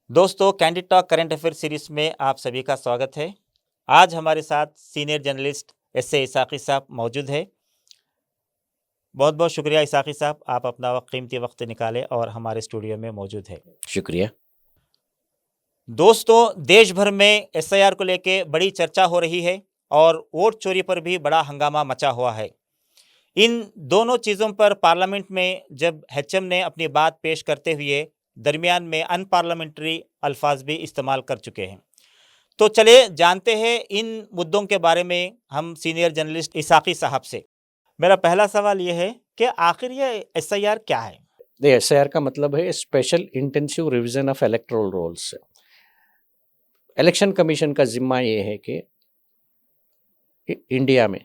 दोस्तों, candid talk current affair series में आप सभी का स्वागत है। आज हमारे साथ सीनियर जर्नलिस्ट एस.ए. इसाकी साहब मौजूद है। बहुत बहुत शुक्रिया इसाकी साहब, आप अपना कीमती वक्त निकाले और हमारे स्टूडियो में मौजूद है। शुक्रिया। दोस्तों, देश भर में एसआईआर को लेके बड़ी चर्चा हो रही है और वोट चोरी पर भी बड़ा हंगामा मचा हुआ है। इन दोनों चीज़ों पर पार्लियामेंट में जब एचएम ने अपनी बात पेश करते हुए दरमियान में अनपार्लियामेंट्री अल्फाज भी इस्तेमाल कर चुके हैं। तो चलिए जानते हैं इन मुद्दों के बारे में हम सीनियर जर्नलिस्ट इसाकी साहब से। मेरा पहला सवाल ये है कि आखिर ये एसआईआर क्या है? एसआईआर का मतलब है special intensive revision of electoral rolls. Election commission का जिम्मा ये है कि इंडिया में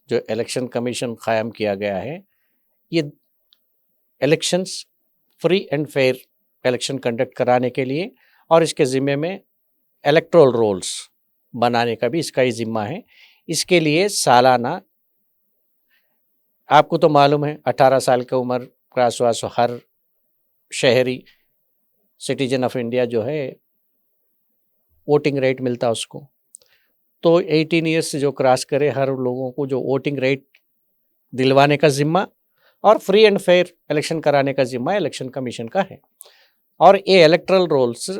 जो इलेक्शन कमीशन कायम किया गया है, ये elections free and fair election conduct कराने के लिए और इसके ज़िम्मे में इलेक्टोरल रोल्स बनाने का भी इसका ही जिम्मा है। इसके लिए सालाना, आपको तो मालूम है, 18 साल की उम्र क्रॉस हुआ सो हर शहरी सिटीजन ऑफ इंडिया जो है वोटिंग राइट मिलता उसको। तो 18 ईयर्स से जो क्रॉस करे हर लोगों को जो वोटिंग राइट दिलवाने का जिम्मा और फ्री एंड फेयर इलेक्शन कराने का जिम्मा इलेक्शन कमीशन का है। और ये इलेक्टरल रोल्स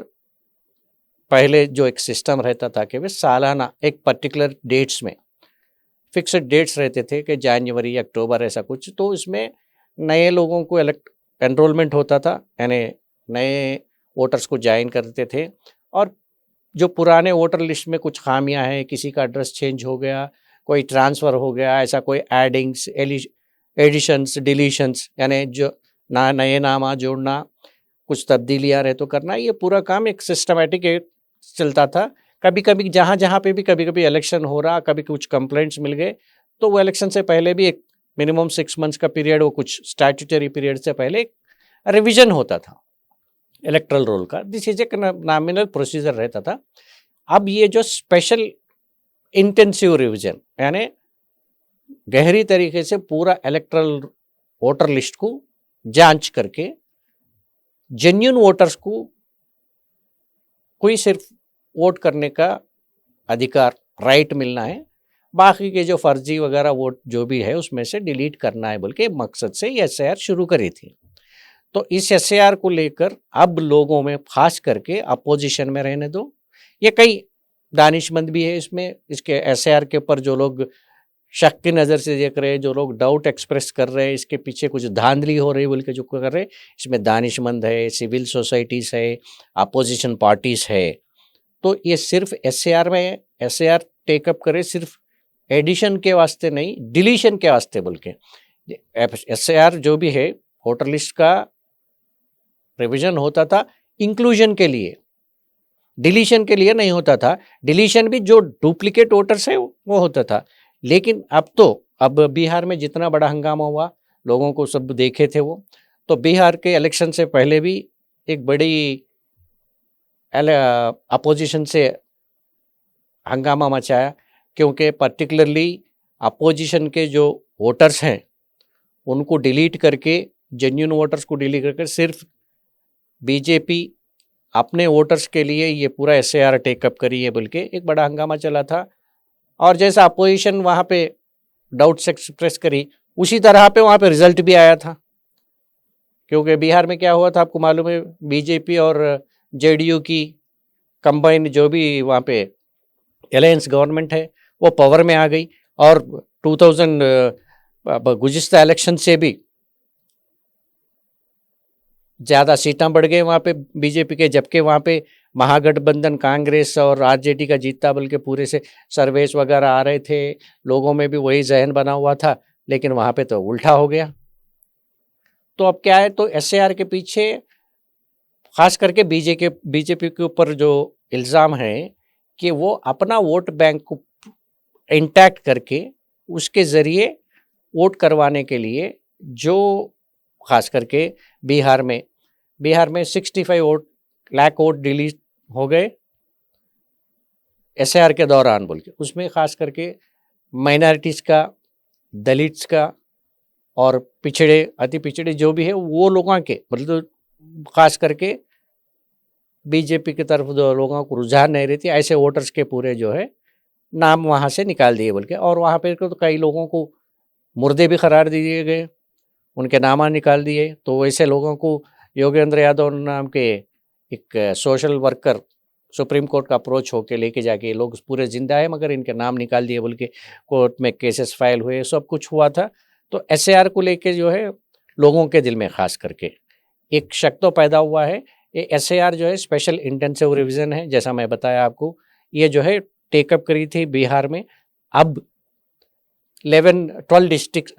पहले जो एक सिस्टम रहता था कि वे सालाना एक पर्टिकुलर डेट्स में फिक्स्ड डेट्स रहते थे कि जनवरी अक्टूबर ऐसा कुछ, तो इसमें नए लोगों को एनरोलमेंट होता था, यानी नए वोटर्स को ज्वाइन करते थे। और जो पुराने वोटर लिस्ट में कुछ खामियां हैं, किसी का एड्रेस चेंज हो गया, कोई ट्रांसफ़र हो गया, ऐसा कोई एडिंग्स एडिशंस डिलीशंस, यानी जो नए नामा जोड़ना, कुछ तब्दीलियाँ रहे तो करना, ये पूरा काम एक सिस्टमेटिक चलता था। कभी कभी जहाँ पे भी कभी कभी इलेक्शन हो रहा, कभी कुछ कंप्लेंट्स मिल गए, तो वो इलेक्शन से पहले भी एक मिनिमम 6 मंथ्स का पीरियड, वो कुछ स्टैट्यूटरी पीरियड से पहले एक रिविजन होता था इलेक्ट्रल रोल का। दिस इज एक नॉमिनल प्रोसीजर रहता था। अब ये जो स्पेशल इंटेंसिव रिविजन, यानी गहरी तरीके से पूरा इलेक्ट्रल वोटर लिस्ट को जांच करके जेन्युइन वोटर्स को कोई सिर्फ वोट करने का अधिकार, राइट मिलना है, बाकी के जो फर्जी वगैरह वोट जो भी है उसमें से डिलीट करना है, बल्कि मकसद से ये एसआईआर शुरू करी थी। तो इस एसआईआर को लेकर अब लोगों में, खास करके अपोजिशन में रहने दो, ये कई दानिशमंद भी है इसमें, इसके एसआईआर के ऊपर जो लोग शक की नज़र से देख रहे हैं, जो लोग डाउट एक्सप्रेस कर रहे हैं, इसके पीछे कुछ धांधली हो रही बोल के जो कर रहे हैं, इसमें दानिशमंद है, सिविल सोसाइटीज़ है, अपोजिशन पार्टीज़ है। तो ये सिर्फ एसआईआर टेकअप करे सिर्फ एडिशन के वास्ते नहीं, डिलीशन के वास्ते बोल के। एसआईआर जो भी है, वोटर लिस्ट का रिवीजन होता था इंक्लूजन के लिए, डिलीशन के लिए नहीं होता था। डिलीशन भी जो डुप्लीकेट वोटर्स है वो होता था। लेकिन अब बिहार में जितना बड़ा हंगामा हुआ, लोगों को सब देखे थे वो, तो बिहार के इलेक्शन से पहले भी एक बड़ी अपोजिशन से हंगामा मचाया, क्योंकि पर्टिकुलरली अपोजिशन के जो वोटर्स हैं उनको डिलीट करके, जेन्युइन वोटर्स को डिलीट करके सिर्फ बीजेपी अपने वोटर्स के लिए ये पूरा एसआईआर टेकअप करी है बोल के एक बड़ा हंगामा चला था। और जैसा अपोजिशन वहाँ पे डाउट्स एक्सप्रेस करी, उसी तरह पे वहाँ पे रिजल्ट भी आया था। क्योंकि बिहार में क्या हुआ था आपको मालूम है, बीजेपी और जेडीयू की कंबाइन जो भी वहाँ पे अलायंस गवर्नमेंट है वो पावर में आ गई, और 2000 गुज़िश्ता इलेक्शन से भी ज़्यादा सीटें बढ़ गए वहाँ पे बीजेपी के, जबकि वहाँ पे महागठबंधन कांग्रेस और आरजेडी का जीतता, बल्कि पूरे से सर्वेस वगैरह आ रहे थे, लोगों में भी वही जहन बना हुआ था। लेकिन वहाँ पे तो उल्टा हो गया। तो अब क्या है, तो एसआईआर के पीछे खास करके बीजेपी के ऊपर जो इल्ज़ाम है कि वो अपना वोट बैंक को इंटैक्ट करके उसके ज़रिए वोट करवाने के लिए, जो खास करके बिहार में 65 लाख वोट डिलीट हो गए एसआईआर के दौरान बोल के, उसमें खास करके माइनॉरिटीज़ का, दलित्स का और पिछड़े, अति पिछड़े जो भी है वो लोगों के, मतलब खास करके बीजेपी की तरफ जो लोगों को रुझान नहीं रहती, ऐसे वोटर्स के पूरे जो है नाम वहाँ से निकाल दिए बोल के। और वहाँ पे तो कई लोगों को मुर्दे भी करार दिए गए, उनके नामा निकाल दिए। तो वैसे लोगों को योगेंद्र यादव नाम के एक सोशल वर्कर सुप्रीम कोर्ट का अप्रोच होके लेके जाके, लोग पूरे जिंदा है मगर इनके नाम निकाल दिए बोल के कोर्ट में केसेस फाइल हुए, सब कुछ हुआ था। तो एसएआर को लेके जो है लोगों के दिल में खास करके एक शक तो पैदा हुआ है। ये एसएआर जो है स्पेशल इंटेंसिव रिवीजन है, जैसा मैं बताया आपको। ये जो है टेकअप करी थी बिहार में। अब 12 डिस्ट्रिक्ट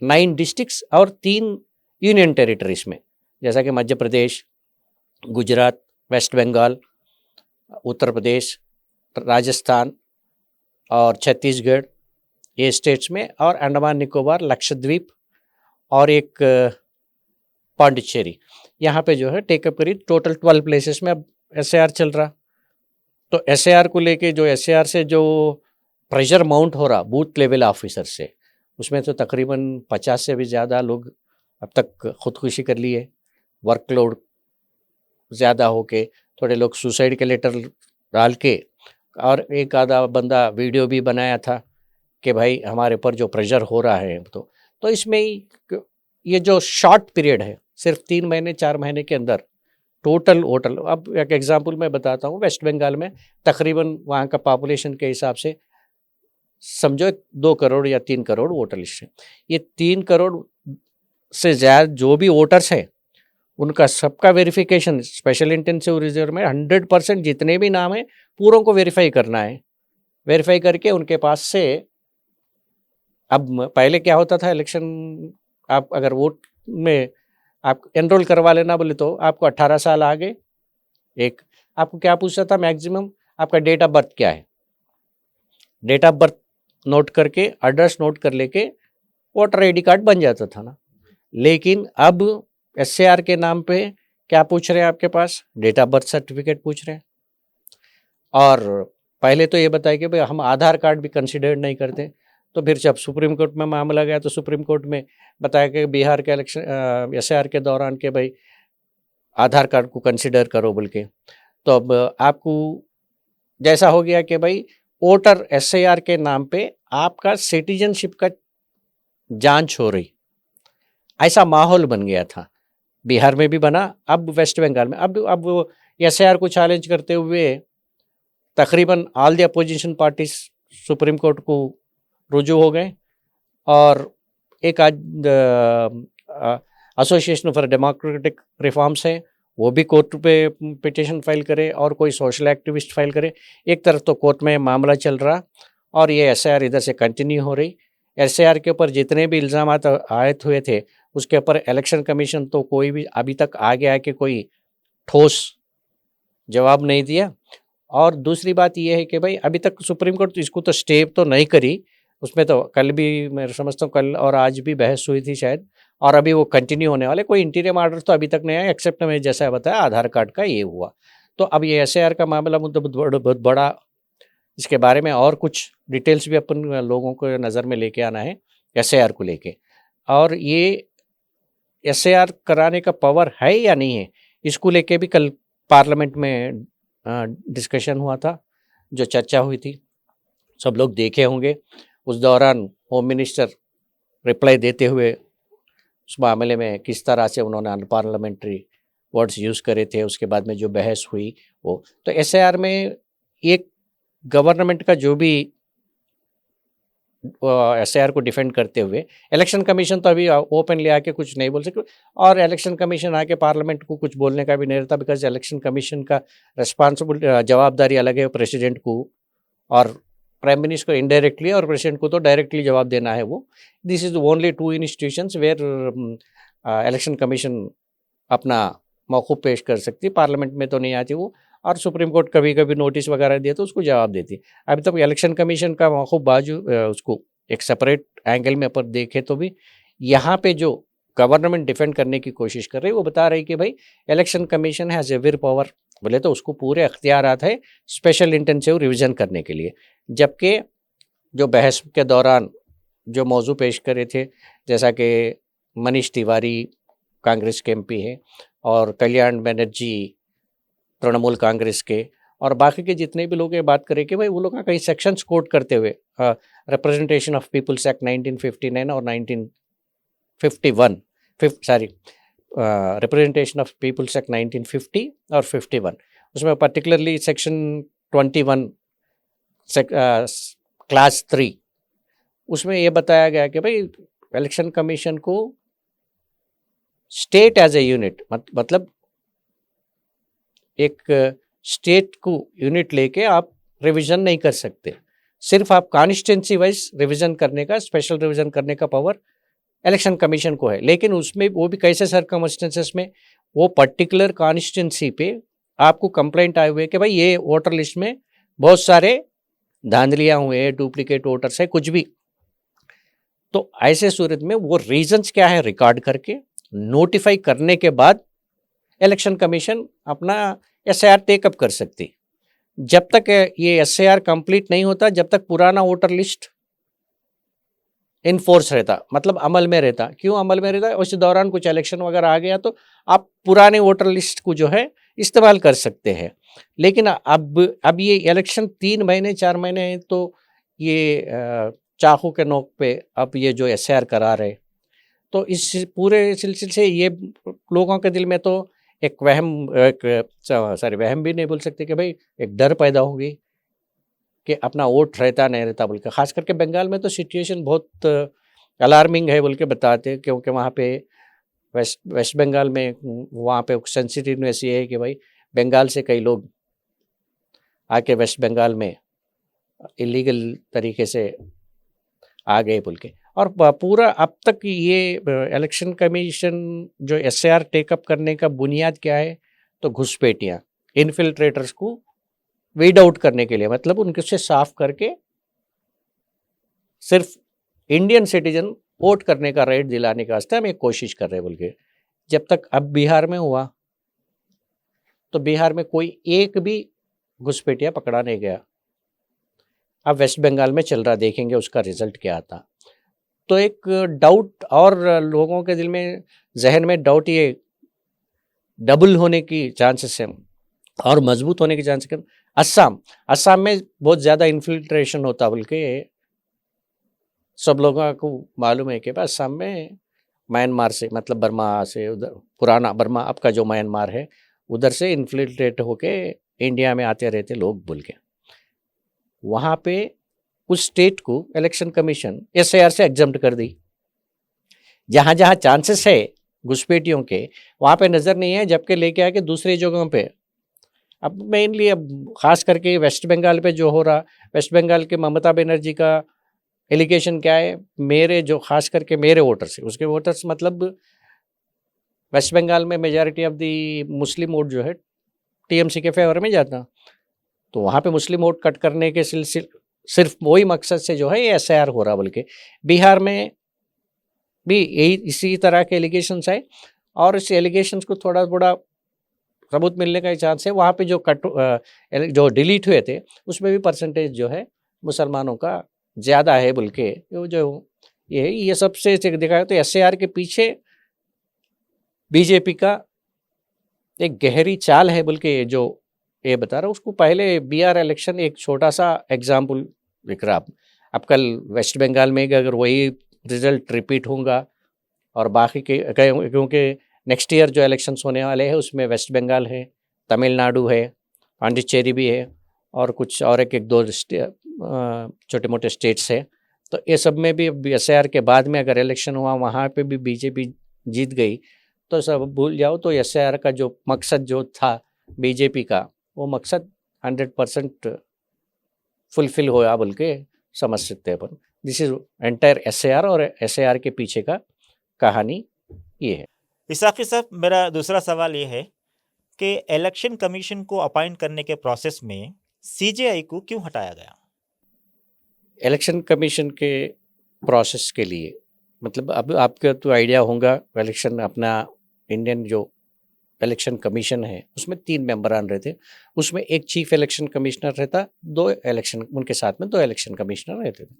9 डिस्ट्रिक्ट्स और 3 यूनियन टेरिटरीज में, जैसा कि मध्य प्रदेश, गुजरात, वेस्ट बंगाल, उत्तर प्रदेश, राजस्थान और छत्तीसगढ़, ये स्टेट्स में, और अंडमान निकोबार, लक्षद्वीप और एक पांडिचेरी, यहाँ पे जो है टेकअप करी। टोटल 12 प्लेसेस में अब एसएआर चल रहा। तो एसएआर को लेके जो एसएआर से जो प्रेशर माउंट हो रहा बूथ लेवल ऑफिसर से, उसमें तो तकरीबन 50 से भी ज़्यादा लोग अब तक खुदकुशी कर लिए। वर्कलोड ज़्यादा होके थोड़े लोग सुसाइड के लेटर डाल के, और एक आधा बंदा वीडियो भी बनाया था कि भाई हमारे पर जो प्रेशर हो रहा है। तो इसमें ये जो शॉर्ट पीरियड है, सिर्फ 3 महीने 4 महीने के अंदर टोटल वोटर, अब एक एग्जांपल मैं बताता हूँ। वेस्ट बंगाल में तकरीबन वहाँ का पॉपुलेशन के हिसाब से समझो 2 करोड़ या 3 करोड़ वोटर लिस्ट है। ये 3 करोड़ से ज़्यादा जो भी वोटर्स हैं उनका सबका वेरिफिकेशन स्पेशल इंटेंसिव रिजर्व में 100% जितने भी नाम हैं पूरों को वेरीफाई करना है। वेरीफाई करके उनके पास से, अब पहले क्या होता था इलेक्शन, आप अगर वोट में आप एनरोल करवा लेना बोले तो आपको 18 साल आ गए। एक आपको क्या पूछता था मैक्सिमम, आपका डेट ऑफ बर्थ क्या है। डेट ऑफ बर्थ नोट करके, एड्रेस नोट कर लेके वोटर आईडी कार्ड बन जाता था ना। लेकिन अब एसएआर के नाम पे क्या पूछ रहे हैं आपके पास, डेट ऑफ बर्थ सर्टिफिकेट पूछ रहे हैं। और पहले तो ये बताया कि भाई हम आधार कार्ड भी कंसिडर नहीं करते। तो फिर जब सुप्रीम कोर्ट में मामला गया तो सुप्रीम कोर्ट में बताया कि बिहार के इलेक्शन एसआर के दौरान के भाई आधार कार्ड को कंसिडर करो बोल के। तो अब आपको जैसा हो गया कि भाई वोटर एसआर के नाम पे आपका सिटीजनशिप का जांच हो रही, ऐसा माहौल बन गया था। बिहार में भी बना, अब वेस्ट बंगाल में। अब वो एसआर को चैलेंज करते हुए तकरीबन all the opposition parties supreme court को रुजू हो गए। और एक आज एसोसिएशन फॉर डेमोक्रेटिक रिफॉर्म्स है, वो भी कोर्ट पे पिटीशन फाइल करे, और कोई सोशल एक्टिविस्ट फाइल करे। एक तरफ तो कोर्ट में मामला चल रहा और ये एसआर इधर से कंटिन्यू हो रही। एसआर के ऊपर जितने भी इल्ज़ाम आयत हुए थे उसके ऊपर इलेक्शन कमीशन तो कोई भी अभी तक आगे आके कोई ठोस जवाब नहीं दिया। और दूसरी बात यह है कि भाई अभी तक सुप्रीम कोर्ट इसको तो स्टे तो नहीं करी, उसमें तो कल भी मैं समझता हूँ कल और आज भी बहस हुई थी शायद, और अभी वो कंटिन्यू होने वाले। कोई इंटीरियम ऑर्डर तो अभी तक नहीं आया, एक्सेप्ट मैं जैसा बताया आधार कार्ड का ये हुआ। तो अब ये एसआर का मामला बहुत बड़ा, इसके बारे में और कुछ डिटेल्स भी अपन लोगों को नज़र में लेके आना है एसआर को लेके। और ये एसआर कराने का पावर है या नहीं है, इसको लेके भी कल पार्लियामेंट में डिस्कशन हुआ था, जो चर्चा हुई थी, सब लोग देखे होंगे। उस दौरान होम मिनिस्टर रिप्लाई देते हुए उस मामले में किस तरह से उन्होंने अनपार्लियामेंट्री वर्ड्स यूज़ करे थे, उसके बाद में जो बहस हुई वो। तो एसआर में एक गवर्नमेंट का जो भी एसआर को डिफेंड करते हुए, इलेक्शन कमीशन तो अभी ओपनली आके कुछ नहीं बोल सकते, और इलेक्शन कमीशन आके पार्लियामेंट को कुछ बोलने का भी नहीं रहता, बिकॉज इलेक्शन कमीशन का रिस्पॉन्सिबल जवाबदारी अलग है प्रेसिडेंट को, और प्राइम मिनिस्टर को इनडायरेक्टली, और प्रेसिडेंट को तो डायरेक्टली जवाब देना है वो। This is only 2 institutions where election commission अपना मौक़ूफ़ पेश कर सकती है, पार्लियामेंट में तो नहीं आती वो। और सुप्रीम कोर्ट कभी कभी नोटिस वगैरह दिए तो उसको जवाब देती। अभी तक इलेक्शन कमीशन का मौक़ूफ़ बाजू उसको एक सेपरेट एंगल में अपन देखें तो भी यहाँ पे जो गवर्नमेंट डिफेंड करने की कोशिश कर रही है वो बता रही कि भाई election commission has ever power, बोले तो उसको पूरे अख्तियारात है स्पेशल इंटेंसिव रिवीजन करने के लिए। जबकि जो बहस के दौरान जो मौजू पेश करे थे, जैसा कि मनीष तिवारी कांग्रेस के एमपी हैं और कल्याण बनर्जी तृणमूल कांग्रेस के और बाकी के जितने भी लोग ये बात करें कि भाई वो लोग कई सेक्शंस कोट करते हुए रिप्रेजेंटेशन ऑफ पीपल्स एक्ट 1959 और 1951 रिप्रेजेंटेशन ऑफ पीपल्स एक्ट 1950 और 51, उसमें पर्टिकुलरली सेक्शन 21 क्लास 3 उसमें ये बताया गया कि भाई इलेक्शन कमीशन को स्टेट एज ए यूनिट मतलब एक स्टेट को यूनिट लेके आप रिवीजन नहीं कर सकते, सिर्फ आप कॉन्स्टिट्यूंसी वाइज रिवीजन करने का, स्पेशल रिवीजन करने का पावर इलेक्शन कमीशन को है। लेकिन उसमें वो भी कैसे सर्कमस्टेंसेस में, वो पर्टिकुलर कॉन्स्टिट्यूंसी पे आपको कंप्लेंट आए हुए कि भाई ये वोटर लिस्ट में बहुत सारे धांधलियाँ हुए, डुप्लीकेट वोटर्स है, कुछ भी, तो ऐसे सूरत में वो रीजंस क्या है रिकॉर्ड करके नोटिफाई करने के बाद इलेक्शन कमीशन अपना एसआईआर टेकअप कर सकती। जब तक ये एसआईआर कंप्लीट नहीं होता, जब तक पुराना वोटर लिस्ट इन फोर्स रहता, मतलब अमल में रहता। क्यों अमल में रहता? उस दौरान कुछ इलेक्शन वगैरह आ गया तो आप पुराने वोटर लिस्ट को जो है इस्तेमाल कर सकते हैं। लेकिन अब ये इलेक्शन 3 महीने 4 महीने हैं, तो ये चाकू के नोक पे अब ये जो एसआईआर करा रहे, तो इस पूरे सिलसिले से ये लोगों के दिल में तो एक वहम भी नहीं बोल सकते कि भाई एक डर पैदा होगी कि अपना वोट रहता नहीं रहता बोल के। खास करके बंगाल में तो सिचुएशन बहुत अलार्मिंग है बोल के बताते हैं, क्योंकि वहाँ पे वेस्ट बंगाल में वहाँ पे सेंसिटिवनेस ये है कि भाई बंगाल से कई लोग आके वेस्ट बंगाल में इलीगल तरीके से आ गए बोल के। और पूरा अब तक ये इलेक्शन कमीशन जो एसआईआर टेकअप करने का बुनियाद क्या है, तो घुसपैठियाँ, इन्फिल्ट्रेटर्स को वीड आउट करने के लिए, मतलब उनके से साफ करके सिर्फ इंडियन सिटीजन वोट करने का राइट दिलाने का वास्ते हम एक कोशिश कर रहे हैं बोल के। जब तक अब बिहार में हुआ तो बिहार में कोई एक भी घुसपैठिया पकड़ा नहीं गया। अब वेस्ट बंगाल में चल रहा, देखेंगे उसका रिजल्ट क्या आता। तो एक डाउट और लोगों के दिल में, जहन में डाउट ये डबल होने की चांसेस है और मजबूत होने की चांसेस है। असम में बहुत ज़्यादा इन्फिल्ट्रेशन होता बोल के सब लोगों को मालूम है कि असम में म्यांमार से, मतलब बर्मा से, उधर पुराना बर्मा अब का जो म्यांमार है, उधर से इन्फिल्ट्रेट होके इंडिया में आते रहते लोग बोल के। वहाँ पे उस स्टेट को इलेक्शन कमीशन एसआईआर से एग्जम्प्ट कर दी। जहाँ जहाँ चांसेस है घुसपैठियों के, वहाँ पे नज़र नहीं है, जबकि लेके आके दूसरी जगहों पे। अब मेनली अब खास करके वेस्ट बंगाल पे जो हो रहा, वेस्ट बंगाल के ममता बनर्जी का एलिगेशन क्या है, मेरे जो खास करके मेरे वोटर्स है, उसके वोटर्स मतलब वेस्ट बंगाल में majority of the Muslim vote जो है टीएमसी के फेवर में जाता, तो वहाँ पे मुस्लिम वोट कट करने के सिलसिले सिर्फ वही मकसद से जो है ये एसआईआर हो रहा। बल्कि बिहार में भी यही इसी तरह के एलिगेशंस है और इस एलिगेशंस को थोड़ा थोड़ा सबूत मिलने का चांस है। वहाँ पे जो डिलीट हुए थे उसमें भी परसेंटेज जो है मुसलमानों का ज़्यादा है बोल के जो ये सबसे दिखाया। तो एसआईआर के पीछे बीजेपी का एक गहरी चाल है बोल के जो ये बता रहा हूँ। उसको पहले बिहार इलेक्शन एक छोटा सा एग्जाम्पल दिख रहा। अब कल वेस्ट बंगाल में अगर वही रिजल्ट रिपीट होगा और बाकी के, क्योंकि नेक्स्ट ईयर जो इलेक्शंस होने वाले हैं उसमें वेस्ट बंगाल है, तमिलनाडु है, पांडिचेरी भी है और कुछ और एक दो छोटे मोटे स्टेट्स है। तो ये सब में भी एसआईआर के बाद में अगर इलेक्शन हुआ वहाँ पे भी बीजेपी जीत गई तो सब भूल जाओ। तो एसआईआर का जो मकसद जो था बीजेपी का, वो मकसद 100% फुलफिल होया बोल के समझ सकते हैं अपन। दिस इज एंटायर एसआईआर और एसआईआर के पीछे का कहानी ये है। इसाकी साहब, मेरा दूसरा सवाल ये है कि इलेक्शन कमीशन को अपॉइंट करने के प्रोसेस में सीजेआई को क्यों हटाया गया? इलेक्शन कमीशन के प्रोसेस के लिए मतलब अब आपका तो आइडिया होगा, इलेक्शन अपना इंडियन जो इलेक्शन कमीशन है उसमें 3 मेंबरान रहते। उसमें एक चीफ इलेक्शन कमिश्नर रहता, 2 इलेक्शन उनके साथ में 2 इलेक्शन कमिश्नर रहते थे।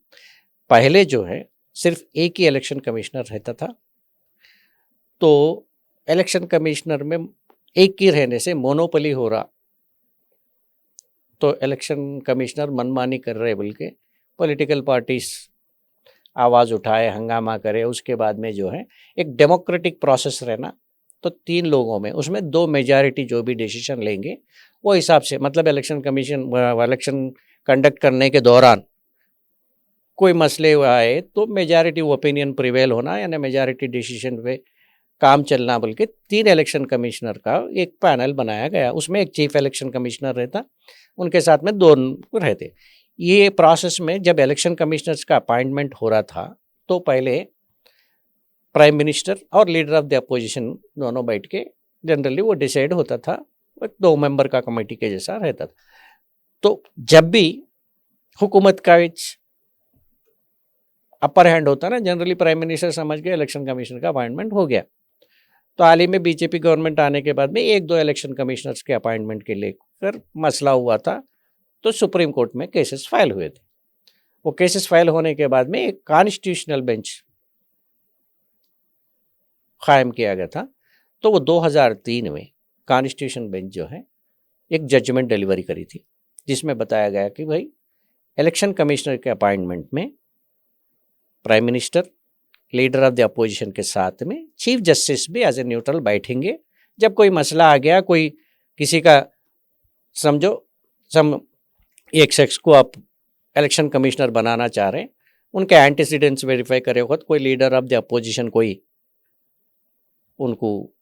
पहले जो है सिर्फ एक ही इलेक्शन कमिश्नर रहता था। तो इलेक्शन कमिश्नर में एक ही रहने से मोनोपोली हो रहा तो इलेक्शन कमिश्नर मनमानी कर रहे बोल के पॉलिटिकल पार्टीज आवाज़ उठाए, हंगामा करे, उसके बाद में जो है एक डेमोक्रेटिक प्रोसेस रहना, तो 3 लोगों में उसमें 2 मेजॉरिटी जो भी डिसीजन लेंगे वो हिसाब से, मतलब इलेक्शन कंडक्ट करने के दौरान कोई मसले आए तो मेजॉरिटी ओपिनियन प्रिवेल होना, यानी मेजॉरिटी डिसीजन पे काम चलना बोल के 3 इलेक्शन कमिश्नर का एक पैनल बनाया गया। उसमें एक चीफ इलेक्शन कमिश्नर रहता, उनके साथ में 2 रहते। ये प्रोसेस में जब इलेक्शन कमिश्नर्स का अपॉइंटमेंट हो रहा था तो पहले प्राइम मिनिस्टर और लीडर ऑफ द अपोजिशन दोनों बैठ के जनरली वो डिसाइड होता था, 2 मेंबर का कमेटी के जैसा रहता था। तो जब भी हुकूमत का अपर हैंड होता ना, जनरली प्राइम मिनिस्टर समझ गए इलेक्शन कमिश्नर का अपॉइंटमेंट हो गया। तो हाल ही में बीजेपी गवर्नमेंट आने के बाद में 1-2 इलेक्शन कमिश्नर्स के अपॉइंटमेंट के लेकर मसला हुआ था, तो सुप्रीम कोर्ट में केसेस फाइल हुए थे। वो केसेस फाइल होने के बाद में एक कॉन्स्टिट्यूशनल बेंच कायम किया गया था। तो वो 2003 में कॉन्स्टिट्यूशन बेंच जो है एक जजमेंट डिलीवरी करी थी, जिसमें बताया गया कि भाई इलेक्शन कमिश्नर के अपॉइंटमेंट में prime minister, leader of the opposition के साथ में चीफ जस्टिस भी एज ए न्यूट्रल बैठेंगे। जब कोई मसला आ गया, कोई किसी का समझो एक शख्स को आप इलेक्शन कमिश्नर बनाना चाह रहे हैं, उनके एंटीसीडेंट्स वेरीफाई करे वक्त कोई लीडर ऑफ द अपोजिशन कोई उनको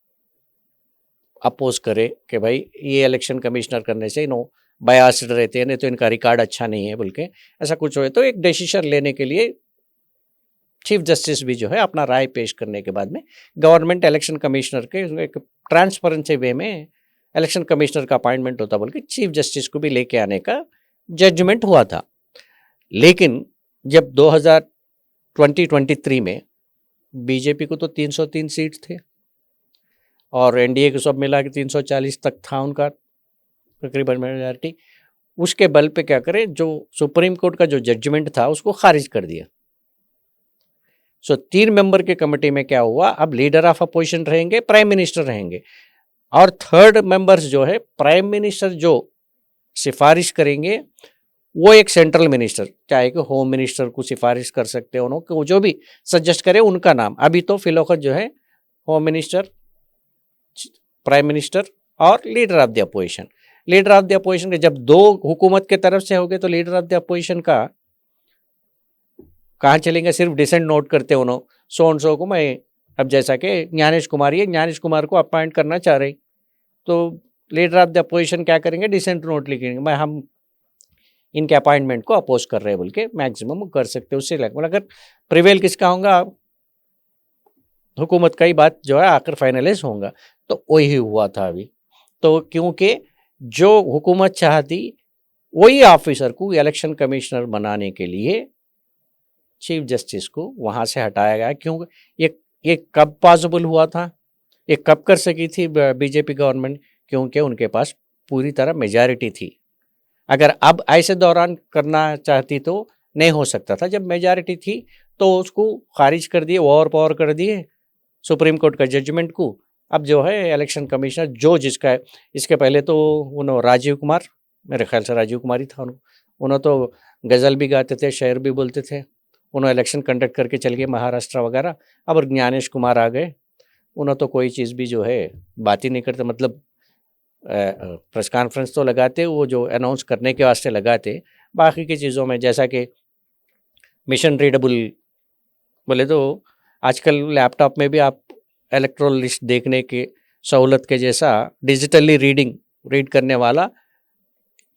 अपोज करे कि भाई ये इलेक्शन कमिश्नर करने से बायस्ड रहते हैं, नहीं तो इनका रिकॉर्ड अच्छा नहीं है बोल के ऐसा कुछ हो, तो एक डिसीजन लेने के लिए चीफ जस्टिस भी जो है अपना राय पेश करने के बाद में गवर्नमेंट इलेक्शन कमिश्नर के एक ट्रांसपेरेंसी वे में इलेक्शन कमिश्नर का अपॉइंटमेंट होता बोल के चीफ जस्टिस को भी लेके आने का जजमेंट हुआ था। लेकिन जब 2023 में बीजेपी को तो 303 सीट थे और एनडीए को सब मिला के 340 तक था उनका तकरीबन मेजॉरिटी, उसके बल पे क्या करें, जो सुप्रीम कोर्ट का जो जजमेंट था उसको खारिज कर दिया। 3 मेंबर के कमेटी में क्या हुआ, अब लीडर ऑफ अपोजिशन रहेंगे, प्राइम मिनिस्टर रहेंगे, और 3rd मेंबर्स जो है प्राइम मिनिस्टर जो सिफारिश करेंगे वो एक सेंट्रल मिनिस्टर, चाहे कि होम मिनिस्टर को सिफारिश कर सकते हैं, उन्होंने जो भी सजेस्ट करे उनका नाम। अभी तो फिलौकत जो है होम मिनिस्टर, प्राइम मिनिस्टर और leader of the opposition. Leader of the opposition के जब 2 हुकूमत के तरफ से हो गए तो लीडर ऑफ द अपोजिशन का कहाँ चलेंगे, सिर्फ डिसेंट नोट करते उन्होंने सो को मैं, अब जैसा कि ज्ञानेश कुमार को अपॉइंट करना चाह रही, तो लीडर ऑफ द अपोजिशन क्या करेंगे, डिसेंट नोट लिखेंगे, मैं हम इनके अपॉइंटमेंट को अपोज कर रहे हैं बोल के मैक्सिमम कर सकते हैं। उससे अगर प्रिवेल किसका होगा, हुकूमत का ही बात जो है आखिर फाइनलाइज होगा। तो वही हुआ था अभी, तो क्योंकि जो हुकूमत चाहती वही ऑफिसर को इलेक्शन कमिश्नर बनाने के लिए चीफ जस्टिस को वहाँ से हटाया गया। क्यों, ये कब पॉसिबल हुआ था, ये कब कर सकी थी बीजेपी गवर्नमेंट, क्योंकि उनके पास पूरी तरह मेजॉरिटी थी। अगर अब ऐसे दौरान करना चाहती तो नहीं हो सकता था, जब मेजॉरिटी थी तो उसको खारिज कर दिए, ओवर पावर कर दिए सुप्रीम कोर्ट का जजमेंट को। अब जो है इलेक्शन कमिश्नर जो जिसका है, इसके पहले तो उन्होंने राजीव कुमार, मेरे ख्याल से राजीव कुमार ही था, उन्होंने तो गज़ल भी गाते थे, शेर भी बोलते थे, उन्होंने इलेक्शन कंडक्ट करके चल गए महाराष्ट्र वगैरह। अब ज्ञानेश कुमार आ गए, उन्होंने तो कोई चीज़ भी जो है बात ही नहीं करते, मतलब प्रेस कॉन्फ्रेंस तो लगाते, वो जो अनाउंस करने के वास्ते लगाते, बाकी की चीज़ों में जैसा कि मिशन रीडेबल बोले तो आजकल लैपटॉप में भी आप इलेक्ट्रोल लिस्ट देखने के सहूलत के जैसा डिजिटली रीड करने वाला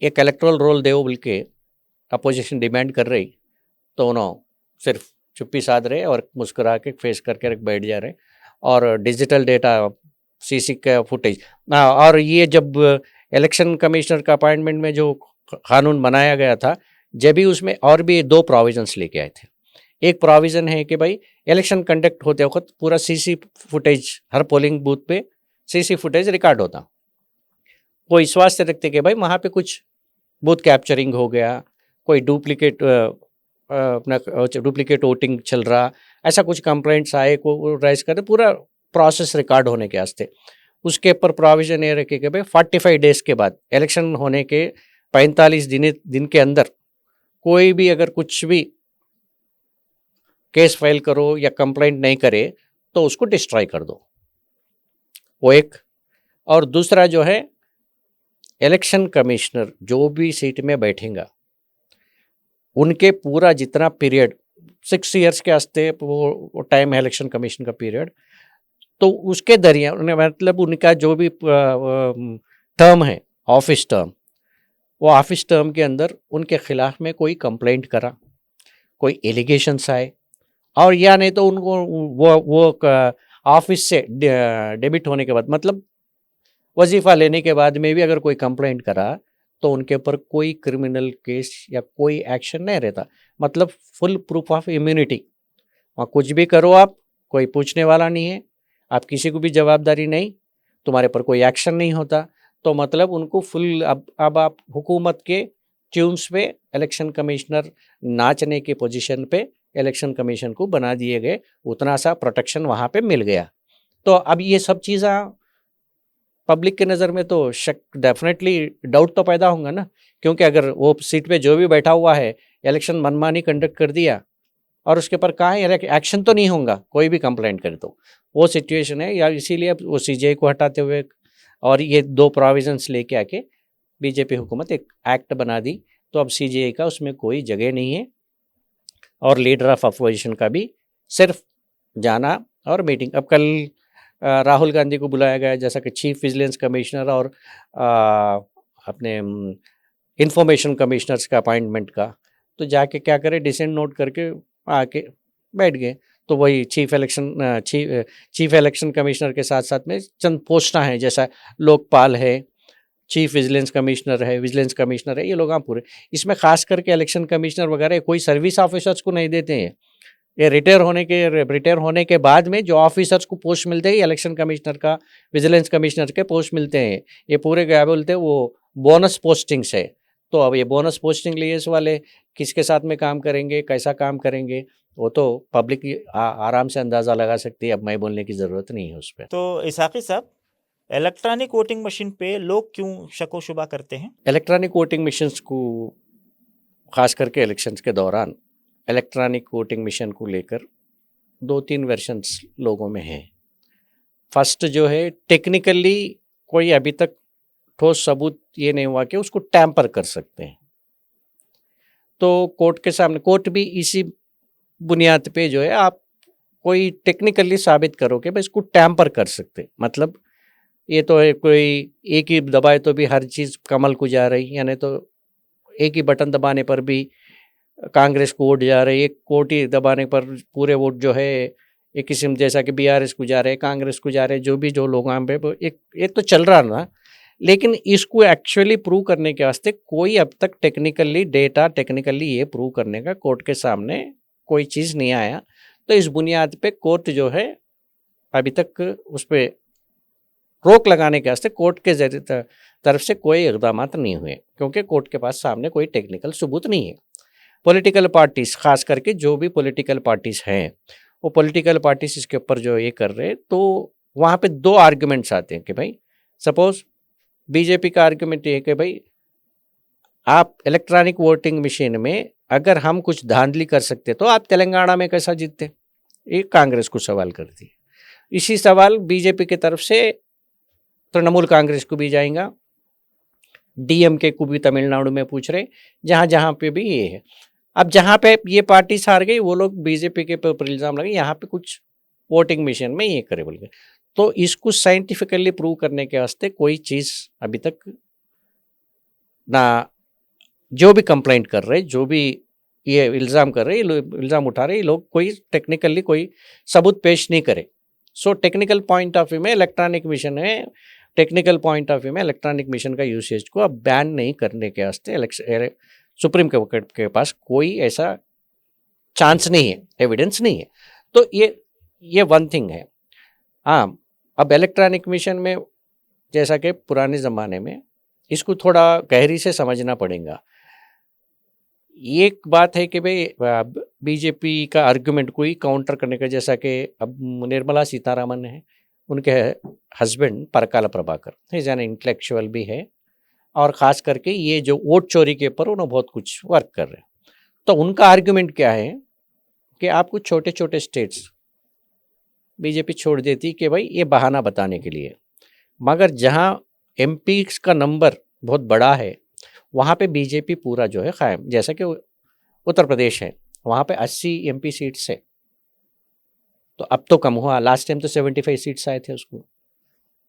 एक इलेक्ट्रोल रोल दे बोल के अपोजिशन डिमांड कर रही, तो उन्होंने सिर्फ चुप्पी साध रहे और मुस्कुरा के फेस करके बैठ जा रहे। और डिजिटल डेटा, सीसी का फुटेज, और ये जब इलेक्शन कमिश्नर का अपॉइंटमेंट में जो कानून बनाया गया था, जब भी उसमें और भी 2 प्रोविजंस लेके आए थे। एक प्रोविज़न है कि भाई इलेक्शन कंडक्ट होते वक्त पूरा सीसी फुटेज, हर पोलिंग बूथ पे सीसी फुटेज रिकॉर्ड होता। वो इस वास्ते रखते कि भाई वहाँ पे कुछ बूथ कैप्चरिंग हो गया, कोई डुप्लीकेट वोटिंग चल रहा, ऐसा कुछ कंप्लेंट्स आए को राइज करते, पूरा प्रोसेस रिकॉर्ड होने के वास्ते। उसके ऊपर प्रोविज़न ये रखे कि भाई 45 डेज़ के बाद, इलेक्शन होने के 45 दिन के अंदर कोई भी अगर कुछ भी केस फाइल करो या कंप्लेंट नहीं करे तो उसको डिस्ट्रॉय कर दो, वो एक। और दूसरा जो है, इलेक्शन कमिश्नर जो भी सीट में बैठेगा उनके पूरा जितना पीरियड 6 इयर्स के वास्ते वो टाइम है इलेक्शन कमीशन का पीरियड, तो उसके दरियान मतलब उनका जो भी टर्म है, ऑफिस टर्म, वो ऑफिस टर्म के अंदर उनके खिलाफ में कोई कंप्लेंट करा, कोई एलिगेशंस आए, और या नहीं तो उनको वो ऑफिस से डेबिट होने के बाद, मतलब वजीफ़ा लेने के बाद में भी अगर कोई कंप्लेंट करा तो उनके ऊपर कोई क्रिमिनल केस या कोई एक्शन नहीं रहता, मतलब फुल प्रूफ ऑफ इम्यूनिटी। वहाँ कुछ भी करो आप, कोई पूछने वाला नहीं है, आप किसी को भी जवाबदारी नहीं, तुम्हारे पर कोई एक्शन नहीं होता, तो मतलब उनको फुल अब आप हुकूमत के ट्यून्स पे इलेक्शन कमिश्नर नाचने की पोजीशन पे इलेक्शन कमीशन को बना दिए गए, उतना सा प्रोटेक्शन वहाँ पे मिल गया। तो अब ये सब चीज़ें पब्लिक के नज़र में तो शक, डेफिनेटली डाउट तो पैदा होगा ना, क्योंकि अगर वो सीट पे जो भी बैठा हुआ है इलेक्शन मनमानी कंडक्ट कर दिया और उसके पर कहाँ है एक्शन तो नहीं होगा, कोई भी कंप्लेंट करे तो वो सिचुएशन है। या इसीलिए वो सीजेआई को हटाते हुए और ये 2 प्रोविजंस लेके आके बीजेपी हुकूमत एक एक्ट बना दी, तो अब सीजेआई का उसमें कोई जगह नहीं है, और लीडर ऑफ अपोजिशन का भी सिर्फ जाना और मीटिंग। अब कल राहुल गांधी को बुलाया गया जैसा कि चीफ विजिलेंस कमिश्नर और अपने इंफॉर्मेशन कमिश्नर्स का अपॉइंटमेंट का, तो जाके क्या करे, डिसेंट नोट करके आके बैठ गए। तो वही चीफ इलेक्शन कमिश्नर के साथ साथ में चंद पोस्टें हैं, जैसा लोकपाल है, चीफ विजिलेंस कमिश्नर है, विजिलेंस कमिश्नर है, ये लोग पूरे। इसमें खास करके इलेक्शन कमिश्नर वगैरह कोई सर्विस ऑफिसर्स को नहीं देते हैं, ये रिटायर होने के बाद में जो ऑफिसर्स को पोस्ट मिलते हैं, इलेक्शन कमिश्नर का, विजिलेंस कमिश्नर के पोस्ट मिलते हैं, ये पूरे क्या बोलते हैं वो बोनस पोस्टिंग्स है। तो अब ये बोनस पोस्टिंग लिए वाले किसके साथ में काम करेंगे, कैसा काम करेंगे, वो तो पब्लिक आराम से अंदाज़ा लगा सकती है, अब मैं बोलने की ज़रूरत नहीं है उस पर। तो इसाक़ी साहब, इलेक्ट्रॉनिक वोटिंग मशीन पे लोग क्यों शक व शुबा करते हैं? इलेक्ट्रॉनिक वोटिंग मशीन्स को ख़ास करके इलेक्शंस के दौरान इलेक्ट्रॉनिक वोटिंग मशीन को लेकर 2-3 वर्शंस लोगों में हैं। फर्स्ट जो है, टेक्निकली कोई अभी तक ठोस सबूत ये नहीं हुआ कि उसको टैम्पर कर सकते हैं, तो कोर्ट के सामने, कोर्ट भी इसी बुनियाद पे जो है, आप कोई टेक्निकली साबित करो कि भाई इसको टैम्पर कर सकते, मतलब ये तो है कोई एक ही दबाए तो भी हर चीज़ कमल को जा रही, यानी तो एक ही बटन दबाने पर भी कांग्रेस को वोट जा रहे, एक कोटी दबाने पर पूरे वोट जो है एक किस्म जैसा कि बीआरएस को जा रहे, कांग्रेस को जा रहे, जो लोग आम पे एक तो चल रहा ना। लेकिन इसको एक्चुअली प्रूव करने के वास्ते कोई अब तक टेक्निकली ये प्रूव करने का कोर्ट के सामने कोई चीज़ नहीं आया। तो इस बुनियाद पे कोर्ट जो है अभी तक उस पर रोक लगाने के वास्ते कोर्ट के तरफ से कोई इक़दाम नहीं हुए, क्योंकि कोर्ट के पास सामने कोई टेक्निकल सबूत नहीं है। पॉलिटिकल पार्टीज़, खास करके जो भी पॉलिटिकल पार्टीज़ हैं, वो पॉलिटिकल पार्टीज़ इसके ऊपर जो ये कर रहे, तो वहाँ पे 2 आर्गुमेंट्स आते हैं कि भाई, सपोज़ बीजेपी का आर्गुमेंट ये है कि भाई आप इलेक्ट्रॉनिक वोटिंग मशीन में अगर हम कुछ धांधली कर सकते तो आप तेलंगाना में कैसा जीतते, ये कांग्रेस को सवाल करती है। इसी सवाल बीजेपी की तरफ से तृणमूल कांग्रेस को भी जाएगा, डीएमके को भी तमिलनाडु में पूछ रहे, जहाँ पे भी ये है। अब जहाँ पे ये पार्टी हार गई, वो लोग बीजेपी के ऊपर इल्ज़ाम लगे यहाँ पे कुछ वोटिंग मशीन में ये करे बोल गए। तो इसको साइंटिफिकली प्रूव करने के वास्ते कोई चीज़ अभी तक ना, जो भी कंप्लेंट कर रहे, जो भी ये इल्ज़ाम कर रहे, इल्ज़ाम उठा रहे, लोग कोई टेक्निकली कोई सबूत पेश नहीं करे। So technical point of view में इलेक्ट्रॉनिक मशीन का यूसेज को अब बैन नहीं करने के वास्ते सुप्रीम कोर्ट के पास कोई ऐसा चांस नहीं है, एविडेंस नहीं है। तो ये वन थिंग है। हाँ, अब इलेक्ट्रॉनिक मशीन में जैसा कि पुराने ज़माने में, इसको थोड़ा गहरी से समझना पड़ेगा। एक बात है कि भाई बीजेपी का आर्गुमेंट कोई काउंटर करने का, जैसा कि अब निर्मला सीतारामन है, उनके husband Parkal Prabhakar is an intellectual भी है, और ख़ास करके ये जो वोट चोरी के ऊपर उन्होंने बहुत कुछ वर्क कर रहे हैं। तो उनका आर्ग्यूमेंट क्या है कि आप कुछ छोटे छोटे स्टेट्स बीजेपी छोड़ देती कि भाई ये बहाना बताने के लिए, मगर जहाँ एमपी का नंबर बहुत बड़ा है वहाँ पे बीजेपी पूरा जो है कायम, जैसा कि उत्तर प्रदेश है वहाँ पे 80 एमपी सीट्स है, तो अब तो कम हुआ, लास्ट टाइम तो 75 सीट्स आए थे उसको,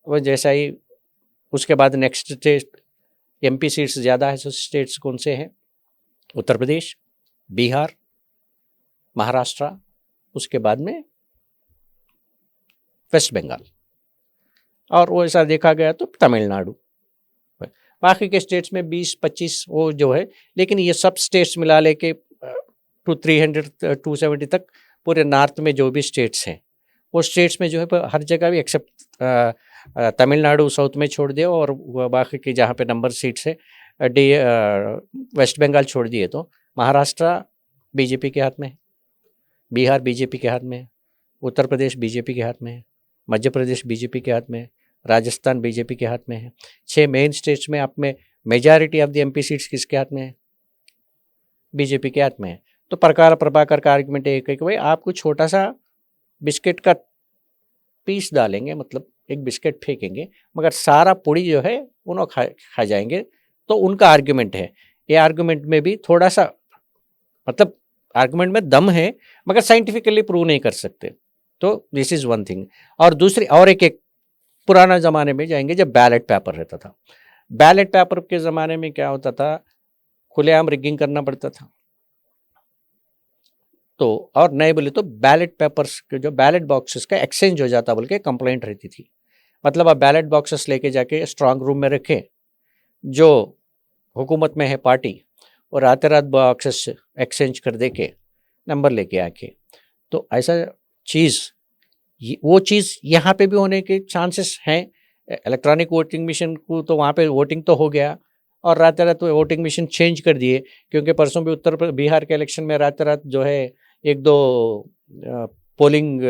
वो जैसा ही उसके बाद नेक्स्ट स्टेट एमपी सीट्स ज़्यादा है, तो स्टेट्स कौन से हैं? उत्तर प्रदेश, बिहार, महाराष्ट्र, उसके बाद में वेस्ट बंगाल, और वो ऐसा देखा गया तो तमिलनाडु। बाकी के स्टेट्स में 20-25 वो जो है, लेकिन ये सब स्टेट्स मिला लेके 270 तक पूरे नॉर्थ में जो भी स्टेट्स हैं वो स्टेट्स में जो है हर जगह भी एक्सेप्ट तमिलनाडु साउथ में छोड़ दिया, और बाकी के जहाँ पे नंबर सीट्स है वेस्ट बंगाल छोड़ दिए, तो महाराष्ट्र बीजेपी के हाथ में है, बिहार बीजेपी के हाथ में है, उत्तर प्रदेश बीजेपी के हाथ में है, मध्य प्रदेश बीजेपी के हाथ में है, राजस्थान बीजेपी के हाथ में है। 6 मेन स्टेट्स में आप में majority of the MP seats किसके हाथ में है? बीजेपी के हाथ में है। तो प्रभाकर का आर्गुमेंट एक है कि भाई आपको छोटा सा बिस्किट का पीस डालेंगे, मतलब एक बिस्किट फेंकेंगे, मगर सारा पूड़ी जो है उन्होंने खा जाएंगे, तो उनका आर्गुमेंट है। ये आर्गुमेंट में भी थोड़ा सा मतलब आर्गुमेंट में दम है, मगर साइंटिफिकली प्रूव नहीं कर सकते, तो दिस इज़ वन थिंग। और दूसरी और एक पुराना ज़माने में जाएंगे जब बैलेट पेपर रहता था, बैलेट पेपर के ज़माने में क्या होता था, खुलेआम रिगिंग करना पड़ता था, तो और नहीं बोले तो बैलेट पेपर्स के जो बैलेट बॉक्सेस का एक्सचेंज हो जाता बोल के कंप्लेंट रहती थी। मतलब आप बैलेट बॉक्सेस लेके जाके स्ट्रांग रूम में रखें, जो हुकूमत में है पार्टी, और रात रात बॉक्सेस एक्सचेंज कर दे के नंबर लेके आके, तो ऐसा चीज़ वो चीज़ यहाँ पे भी होने के चांसेस हैं। इलेक्ट्रॉनिक वोटिंग मशीन को तो वहाँ पे वोटिंग तो हो गया, और रात रात वोटिंग मशीन चेंज कर दिए, क्योंकि परसों भी बिहार के इलेक्शन में रात रात जो है 1-2 पोलिंग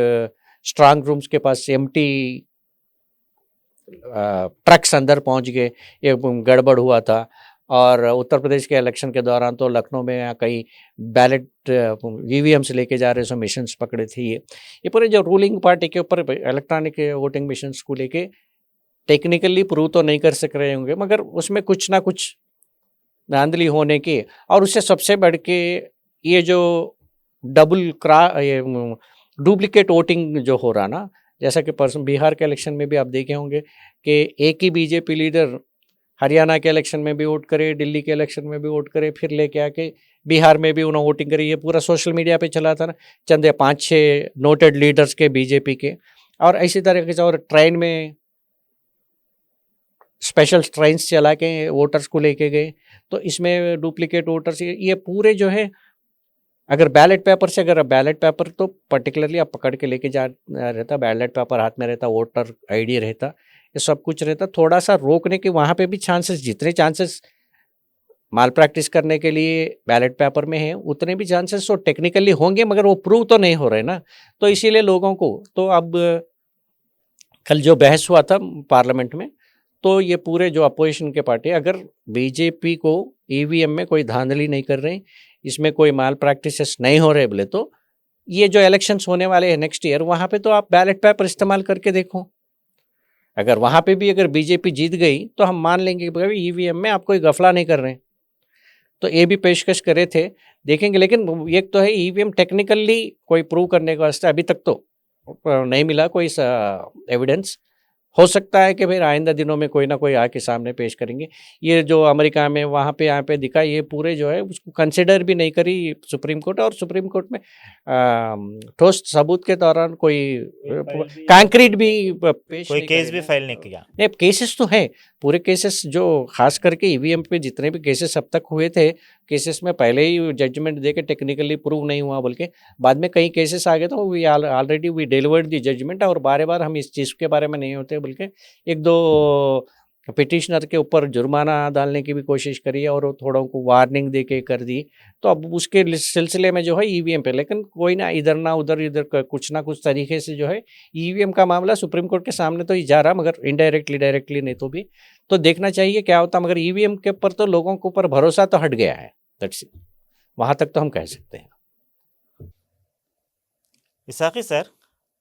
स्ट्रांग रूम्स के पास एम्प्टी ट्रक्स अंदर पहुंच गए, ये गड़बड़ हुआ था। और उत्तर प्रदेश के इलेक्शन के दौरान तो लखनऊ में कई बैलेट ईवीएम्स लेके जा रहे, सो मशीन्स पकड़े थे। ये पूरे जो रूलिंग पार्टी के ऊपर इलेक्ट्रॉनिक वोटिंग मशीन्स को लेके टेक्निकली प्रूव तो नहीं कर सक रहे होंगे, मगर उसमें कुछ ना कुछ धांधली होने की, और उससे सबसे बढ़ के ये जो ये डुप्लीकेट वोटिंग जो हो रहा ना, जैसा कि परसों बिहार के इलेक्शन में भी आप देखे होंगे कि एक ही बीजेपी लीडर हरियाणा के इलेक्शन में भी वोट करे, दिल्ली के इलेक्शन में भी वोट करे, फिर लेके आके बिहार में भी उन्होंने वोटिंग करी। ये पूरा सोशल मीडिया पे चला था ना, चंद 5-6 नोटेड लीडर्स के बीजेपी के, और इसी तरीके से और ट्रेन में स्पेशल ट्रेन्स चला के वोटर्स को लेके गए, तो इसमें डुप्लीकेट वोटर्स ये पूरे जो है, अगर बैलेट पेपर तो पर्टिकुलरली आप पकड़ के लेके जा रहता, बैलेट पेपर हाथ में रहता, वोटर आईडी रहता, ये सब कुछ रहता, थोड़ा सा रोकने के वहाँ पे भी चांसेस, जितने चांसेस माल प्रैक्टिस करने के लिए बैलेट पेपर में है उतने भी चांसेस तो टेक्निकली होंगे, मगर वो प्रूव तो नहीं हो रहे ना। तो इसीलिए लोगों को तो अब कल जो बहस हुआ था पार्लियामेंट में, तो ये पूरे जो अपोजिशन के पार्टी अगर बीजेपी को ईवीएम में कोई धांधली नहीं कर रहे, इसमें कोई माल प्रैक्टिसेस नहीं हो रहे बोले, तो ये जो इलेक्शंस होने वाले हैं नेक्स्ट ईयर, वहाँ पे तो आप बैलेट पेपर इस्तेमाल करके देखो। अगर वहाँ पे भी अगर बीजेपी जीत गई तो हम मान लेंगे कि भाई ईवीएम में आप कोई गफला नहीं कर रहे हैं, तो ये भी पेशकश करे थे, देखेंगे। लेकिन एक तो है ईवीएम टेक्निकली कोई प्रूव करने के वास्ते अभी तक तो नहीं मिला कोई एविडेंस। हो सकता है कि भाई आइंदा दिनों में कोई ना कोई आके सामने पेश करेंगे। ये जो अमेरिका में वहाँ पे यहाँ पे दिखा, ये पूरे जो है उसको कंसिडर भी नहीं करी सुप्रीम कोर्ट, और सुप्रीम कोर्ट में ठोस सबूत के दौरान कोई कंक्रीट भी पेश कोई नहीं केस करे भी ना। फाइल नहीं किया। नहीं, केसेस तो हैं, पूरे केसेस जो खास करके ईवीएम पे जितने भी केसेस अब तक हुए थे, केसेस में पहले ही जजमेंट दे के टेक्निकली प्रूव नहीं हुआ बोल के, बाद में कई केसेस आ गए, तो we already we delivered the judgement, और बार बार हम इस चीज़ के बारे में नहीं होते बोल के 1-2 पिटिशनर के ऊपर जुर्माना डालने की भी कोशिश करी है और वो थोड़ों को वार्निंग दे के कर दी। तो अब उसके सिलसिले में जो है ईवीएम पे, लेकिन कोई ना इधर ना उधर, इधर कुछ ना कुछ तरीके से जो है ईवीएम का मामला सुप्रीम कोर्ट के सामने तो ही जा रहा, मगर इनडायरेक्टली डायरेक्टली नहीं तो भी। तो देखना चाहिए क्या होता, मगर ईवीएम के ऊपर तो लोगों के ऊपर भरोसा तो हट गया है, दैट्स इट, वहाँ तक तो हम कह सकते हैं। इसाकी सर,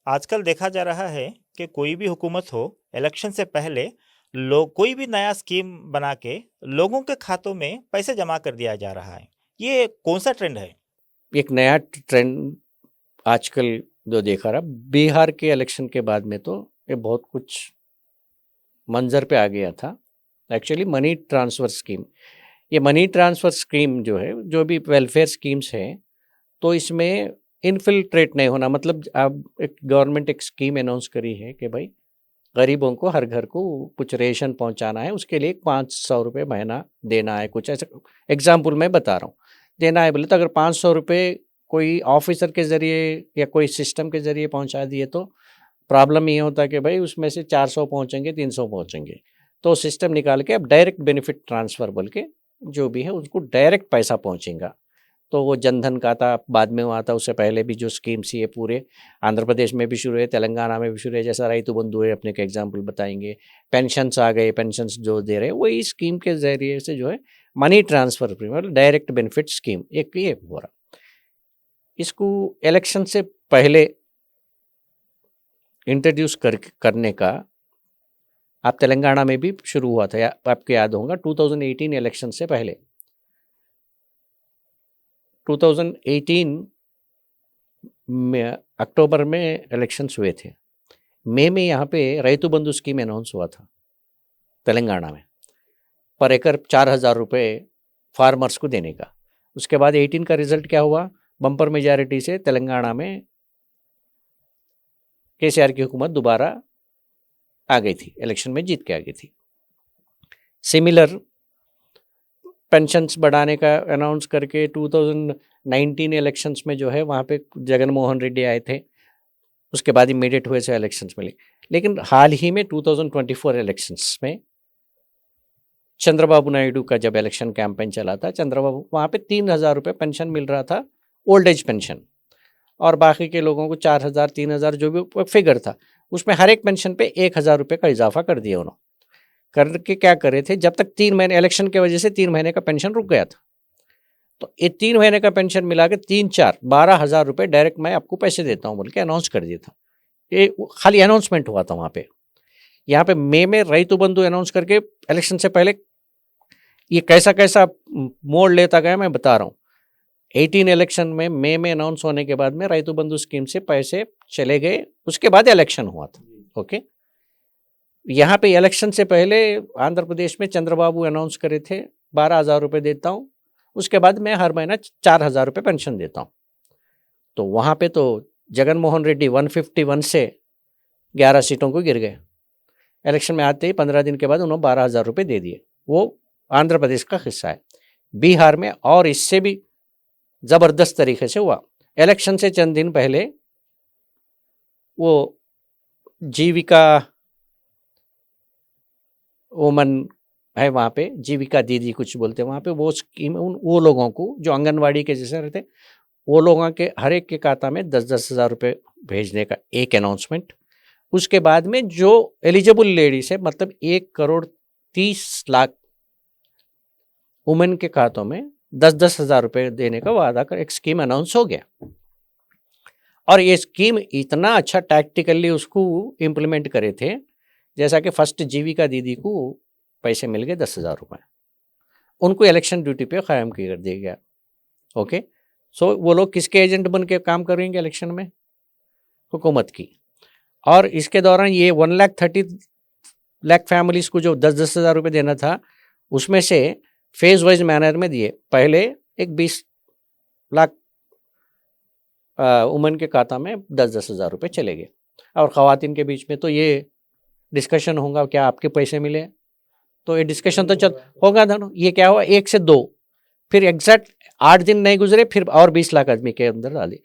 आजकल देखा जा रहा है कि कोई भी हुकूमत हो, इलेक्शन से पहले लोग कोई भी नया स्कीम बना के लोगों के खातों में पैसे जमा कर दिया जा रहा है। ये कौन सा ट्रेंड है? एक नया ट्रेंड आजकल जो देखा रहा, बिहार के इलेक्शन के बाद में तो ये बहुत कुछ मंजर पे आ गया था। एक्चुअली मनी ट्रांसफ़र स्कीम, ये मनी ट्रांसफ़र स्कीम जो है, जो भी वेलफेयर स्कीम्स हैं, तो इसमें इनफिल्ट्रेट नहीं होना। मतलब अब एक गवर्नमेंट एक स्कीम अनाउंस करी है कि भाई गरीबों को हर घर को कुछ रेशन पहुंचाना है, उसके लिए 500 रुपये महीना देना है, कुछ ऐसा एग्जाम्पल मैं बता रहा हूँ, देना है बोले तो अगर 500 रुपये कोई ऑफिसर के ज़रिए या कोई सिस्टम के ज़रिए पहुंचा दिए तो प्रॉब्लम ये होता है कि भाई उसमें से 400 पहुंचेंगे, 300 पहुंचेंगे, तो सिस्टम निकाल के अब डायरेक्ट बेनिफिट ट्रांसफ़र बोल के जो भी है उसको डायरेक्ट पैसा पहुंचेगा। तो वो जनधन खाता बाद में हुआ था, उससे पहले भी जो स्कीम्स ये पूरे आंध्र प्रदेश में भी शुरू है, तेलंगाना में भी शुरू है, जैसा रईतु बंधु है अपने के एग्जाम्पल बताएंगे, पेंशन्स आ गए, पेंशन्स जो दे रहे हैं वो इस स्कीम के ज़रिए से जो है मनी ट्रांसफ़र, मतलब डायरेक्ट बेनिफिट स्कीम एक ये हो रहा। इसको इलेक्शन से पहले इंट्रोड्यूस करने का आप तेलंगाना में भी शुरू हुआ था, आपको याद होगा 2018 इलेक्शन से पहले। 2018 में अक्टूबर में इलेक्शंस हुए थे, मई में यहाँ पे रईतु बंधु स्कीम अनाउंस हुआ था तेलंगाना में, पर एकड़ 4,000 रुपये फार्मर्स को देने का। उसके बाद 18 का रिजल्ट क्या हुआ, बम्पर मेजॉरिटी से तेलंगाना में केसीआर की हुकूमत दोबारा आ गई थी, इलेक्शन में जीत के आ गई थी। सिमिलर पेंशन्स बढ़ाने का अनाउंस करके 2019 इलेक्शंस में जो है वहाँ पे जगन मोहन रेड्डी आए थे, उसके बाद इमीडिएट हुए थे इलेक्शंस में। लेकिन हाल ही में 2024 इलेक्शंस में चंद्रबाबू नायडू का जब इलेक्शन कैंपेन चला था, चंद्रबाबू वहाँ पे 3,000 रुपये पेंशन मिल रहा था, ओल्ड एज पेंशन, और बाकी के लोगों को 4,000 3,000 जो भी फिगर था, उसमें हर एक पेंशन पे 1,000 रुपये का इजाफा कर दिया उन्होंने। करके क्या करे थे, जब तक 3 महीने, इलेक्शन की वजह से 3 महीने का पेंशन रुक गया था, तो ये 3 महीने का पेंशन मिला के 3-4 12,000 रुपये डायरेक्ट मैं आपको पैसे देता हूँ बोल के अनाउंस कर दिया था। ये खाली अनाउंसमेंट हुआ था वहाँ पे। यहाँ पे मई में रईतु बंधु अनाउंस करके इलेक्शन से पहले ये कैसा कैसा मोड़ लेता गया मैं बता रहा हूँ। 18 इलेक्शन में मई में अनाउंस होने के बाद में रईतु बंधु स्कीम से पैसे चले गए, उसके बाद इलेक्शन हुआ था। ओके, यहाँ पे इलेक्शन से पहले आंध्र प्रदेश में चंद्रबाबू अनाउंस करे थे 12,000 रुपये देता हूँ, उसके बाद मैं हर महीना 4,000 रुपये पेंशन देता हूँ। तो वहाँ पे तो जगन मोहन रेड्डी 151 से 11 सीटों को गिर गए। इलेक्शन में आते ही 15 दिन के बाद उन्होंने 12,000 रुपये दे दिए। वो आंध्र प्रदेश का हिस्सा है। बिहार में और इससे भी ज़बरदस्त तरीके से हुआ। इलेक्शन से चंद दिन पहले वो जीविका वुमन है वहाँ पे, जीविका दीदी कुछ बोलते हैं वहाँ पे, वो स्कीम वो लोगों को जो आंगनवाड़ी के जैसे रहते, वो लोगों के हर एक के खाता में 10-10 हज़ार रुपये भेजने का एक अनाउंसमेंट। उसके बाद में जो एलिजिबल लेडीज है, मतलब 1,30,00,000 वुमेन के खातों में 10-10 हज़ार रुपये देने का वादा कर एक स्कीम अनाउंस हो गया। और ये स्कीम इतना अच्छा टैक्टिकली उसको इम्प्लीमेंट करे थे, जैसा कि फर्स्ट जीविका दीदी को पैसे मिल गए 10,000 रुपये, उनको इलेक्शन ड्यूटी पे क़ायम कर दिया गया। ओके, सो वो लोग किसके एजेंट बन के काम करेंगे इलेक्शन में? हुकूमत की। और इसके दौरान ये 1,30,00,000 फैमिलीज़ को जो 10-10 हज़ार रुपये देना था, उसमें से फेज वाइज मैनर में दिए। पहले एक 20 लाख वुमेन के खाता में 10-10 हज़ार रुपये चले गए। और ख़वातीन के बीच में तो ये डिस्कशन होगा क्या आपके पैसे मिले, तो ये डिस्कशन तो चल होगा दोनों। ये क्या हुआ, 1 से 2, फिर एग्जैक्ट 8 दिन नहीं गुजरे, फिर और 20 लाख आदमी के अंदर डाली।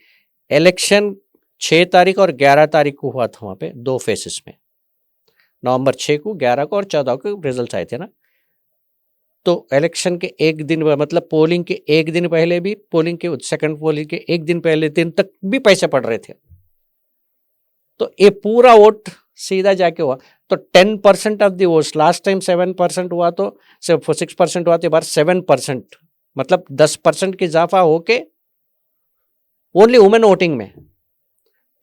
इलेक्शन 6 तारीख और 11 तारीख को हुआ था वहाँ पे 2 फेसेस में। नवंबर 6 को, 11 को और 14 को रिजल्ट्स आए थे ना। तो इलेक्शन के एक दिन मतलब पोलिंग के एक दिन पहले भी, पोलिंग के सेकंड पोलिंग के एक दिन पहले दिन तक भी पैसे पड़ रहे थे। तो ये पूरा वोट सीधा जाके हुआ। तो 10% of the votes, last time 7% हुआ, तो 6% हुआ, तो बार 7%, मतलब 10% की इजाफा होके ओनली वुमेन वोटिंग में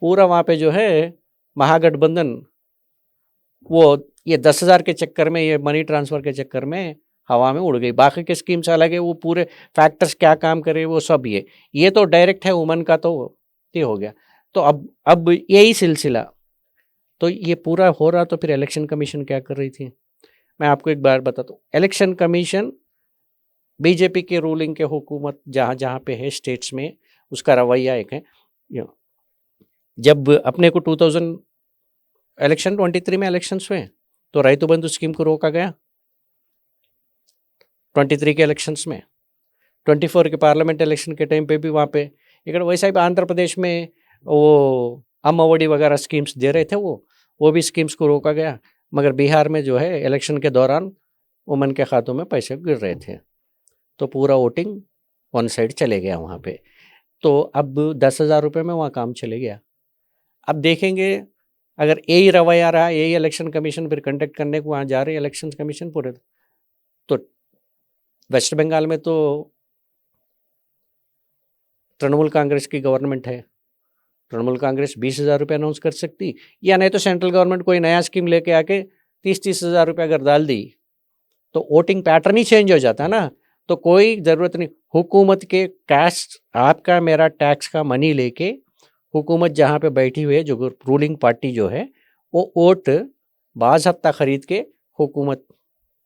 पूरा वहाँ पे जो है महागठबंधन वो ये 10,000 के चक्कर में, ये मनी ट्रांसफर के चक्कर में हवा में उड़ गई। बाकी के स्कीम्स अलग है, वो पूरे फैक्टर्स क्या काम करे वो सब ये तो डायरेक्ट है वुमेन का, तो ये हो गया। तो अब यही सिलसिला, तो ये पूरा हो रहा, तो फिर इलेक्शन कमीशन क्या कर रही थी? मैं आपको एक बार बताता हूँ। इलेक्शन कमीशन बीजेपी के रूलिंग के हुकूमत जहाँ जहाँ पे है स्टेट्स में, उसका रवैया एक है। जब अपने को 2023 में इलेक्शंस हुए तो రైతు बंधु स्कीम को रोका गया 23 के इलेक्शंस में। 24 के पार्लियामेंट इलेक्शन के टाइम पे भी वहाँ पे वैसा ही आंध्र प्रदेश में वो अम्मावड़ी वगैरह स्कीम्स दे रहे थे, वो भी स्कीम्स को रोका गया। मगर बिहार में जो है इलेक्शन के दौरान वुमेन के खातों में पैसे गिर रहे थे, तो पूरा वोटिंग वन साइड चले गया वहाँ पे। तो अब 10,000 रुपये में वहाँ काम चले गया। अब देखेंगे अगर यही रवैया रहा, यही इलेक्शन कमीशन फिर कंडक्ट करने को वहाँ जा रहे इलेक्शन कमीशन पूरे, तो वेस्ट बंगाल में तो तृणमूल कांग्रेस की गवर्नमेंट है, तृणमूल कांग्रेस 20,000 रुपये अनाउंस कर सकती, या नहीं तो सेंट्रल गवर्नमेंट कोई नया स्कीम लेके आके 30,000 रुपये अगर डाल दी तो वोटिंग पैटर्न ही चेंज हो जाता है ना। तो कोई ज़रूरत नहीं, हुकूमत के कैश, आपका मेरा टैक्स का मनी लेके हुकूमत जहाँ पे बैठी हुई है, जो रूलिंग पार्टी जो है, वो वोट बाज़ हफ्ता ख़रीद के हुकूमत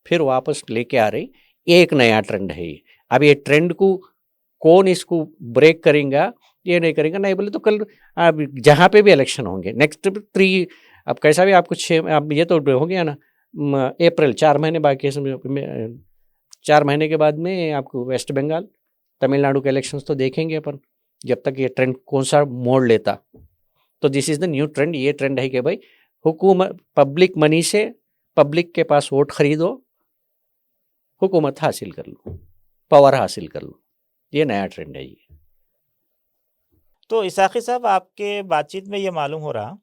फिर वापस लेके आ रही। ये एक नया ट्रेंड है। अब ये ट्रेंड को कौन इसको ब्रेक करेगा, ये नहीं करेगा, नहीं बोले तो कल अब जहाँ पे भी इलेक्शन होंगे नेक्स्ट 3, अब कैसा भी आपको 6, अब ये तो हो गया ना अप्रैल, 4 महीने बाकी है, 4 महीने के बाद में आपको वेस्ट बंगाल, तमिलनाडु के इलेक्शंस तो देखेंगे अपन, जब तक ये ट्रेंड कौन सा मोड़ लेता। तो this is the new trend. ये ट्रेंड है कि भाई हुकूमत पब्लिक मनी से पब्लिक के पास वोट खरीदो, हुकूमत हासिल कर लो, पावर हासिल कर लो। ये नया ट्रेंड है ये। तो इसाक़ी साहब, आपके बातचीत में ये मालूम हो रहा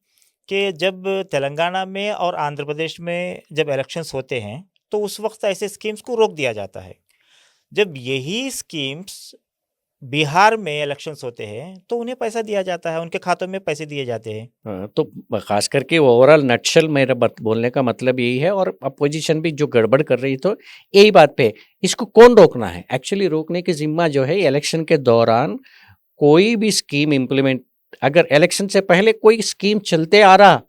कि जब तेलंगाना में और आंध्र प्रदेश में जब इलेक्शंस होते हैं तो उस वक्त ऐसे स्कीम्स को रोक दिया जाता है। जब यही स्कीम्स बिहार में इलेक्शंस होते हैं तो उन्हें पैसा दिया जाता है, उनके खातों में पैसे दिए जाते हैं। तो खास करके ओवरऑल नटशल मेरा बोलने का मतलब यही है, और अपोजिशन भी जो गड़बड़ कर रही तो यही बात पे, इसको कौन रोकना है? एक्चुअली रोकने की जिम्मा जो है इलेक्शन के दौरान कोई भी स्कीम इम्प्लीमेंट, अगर इलेक्शन से पहले कोई स्कीम चलते आ रहा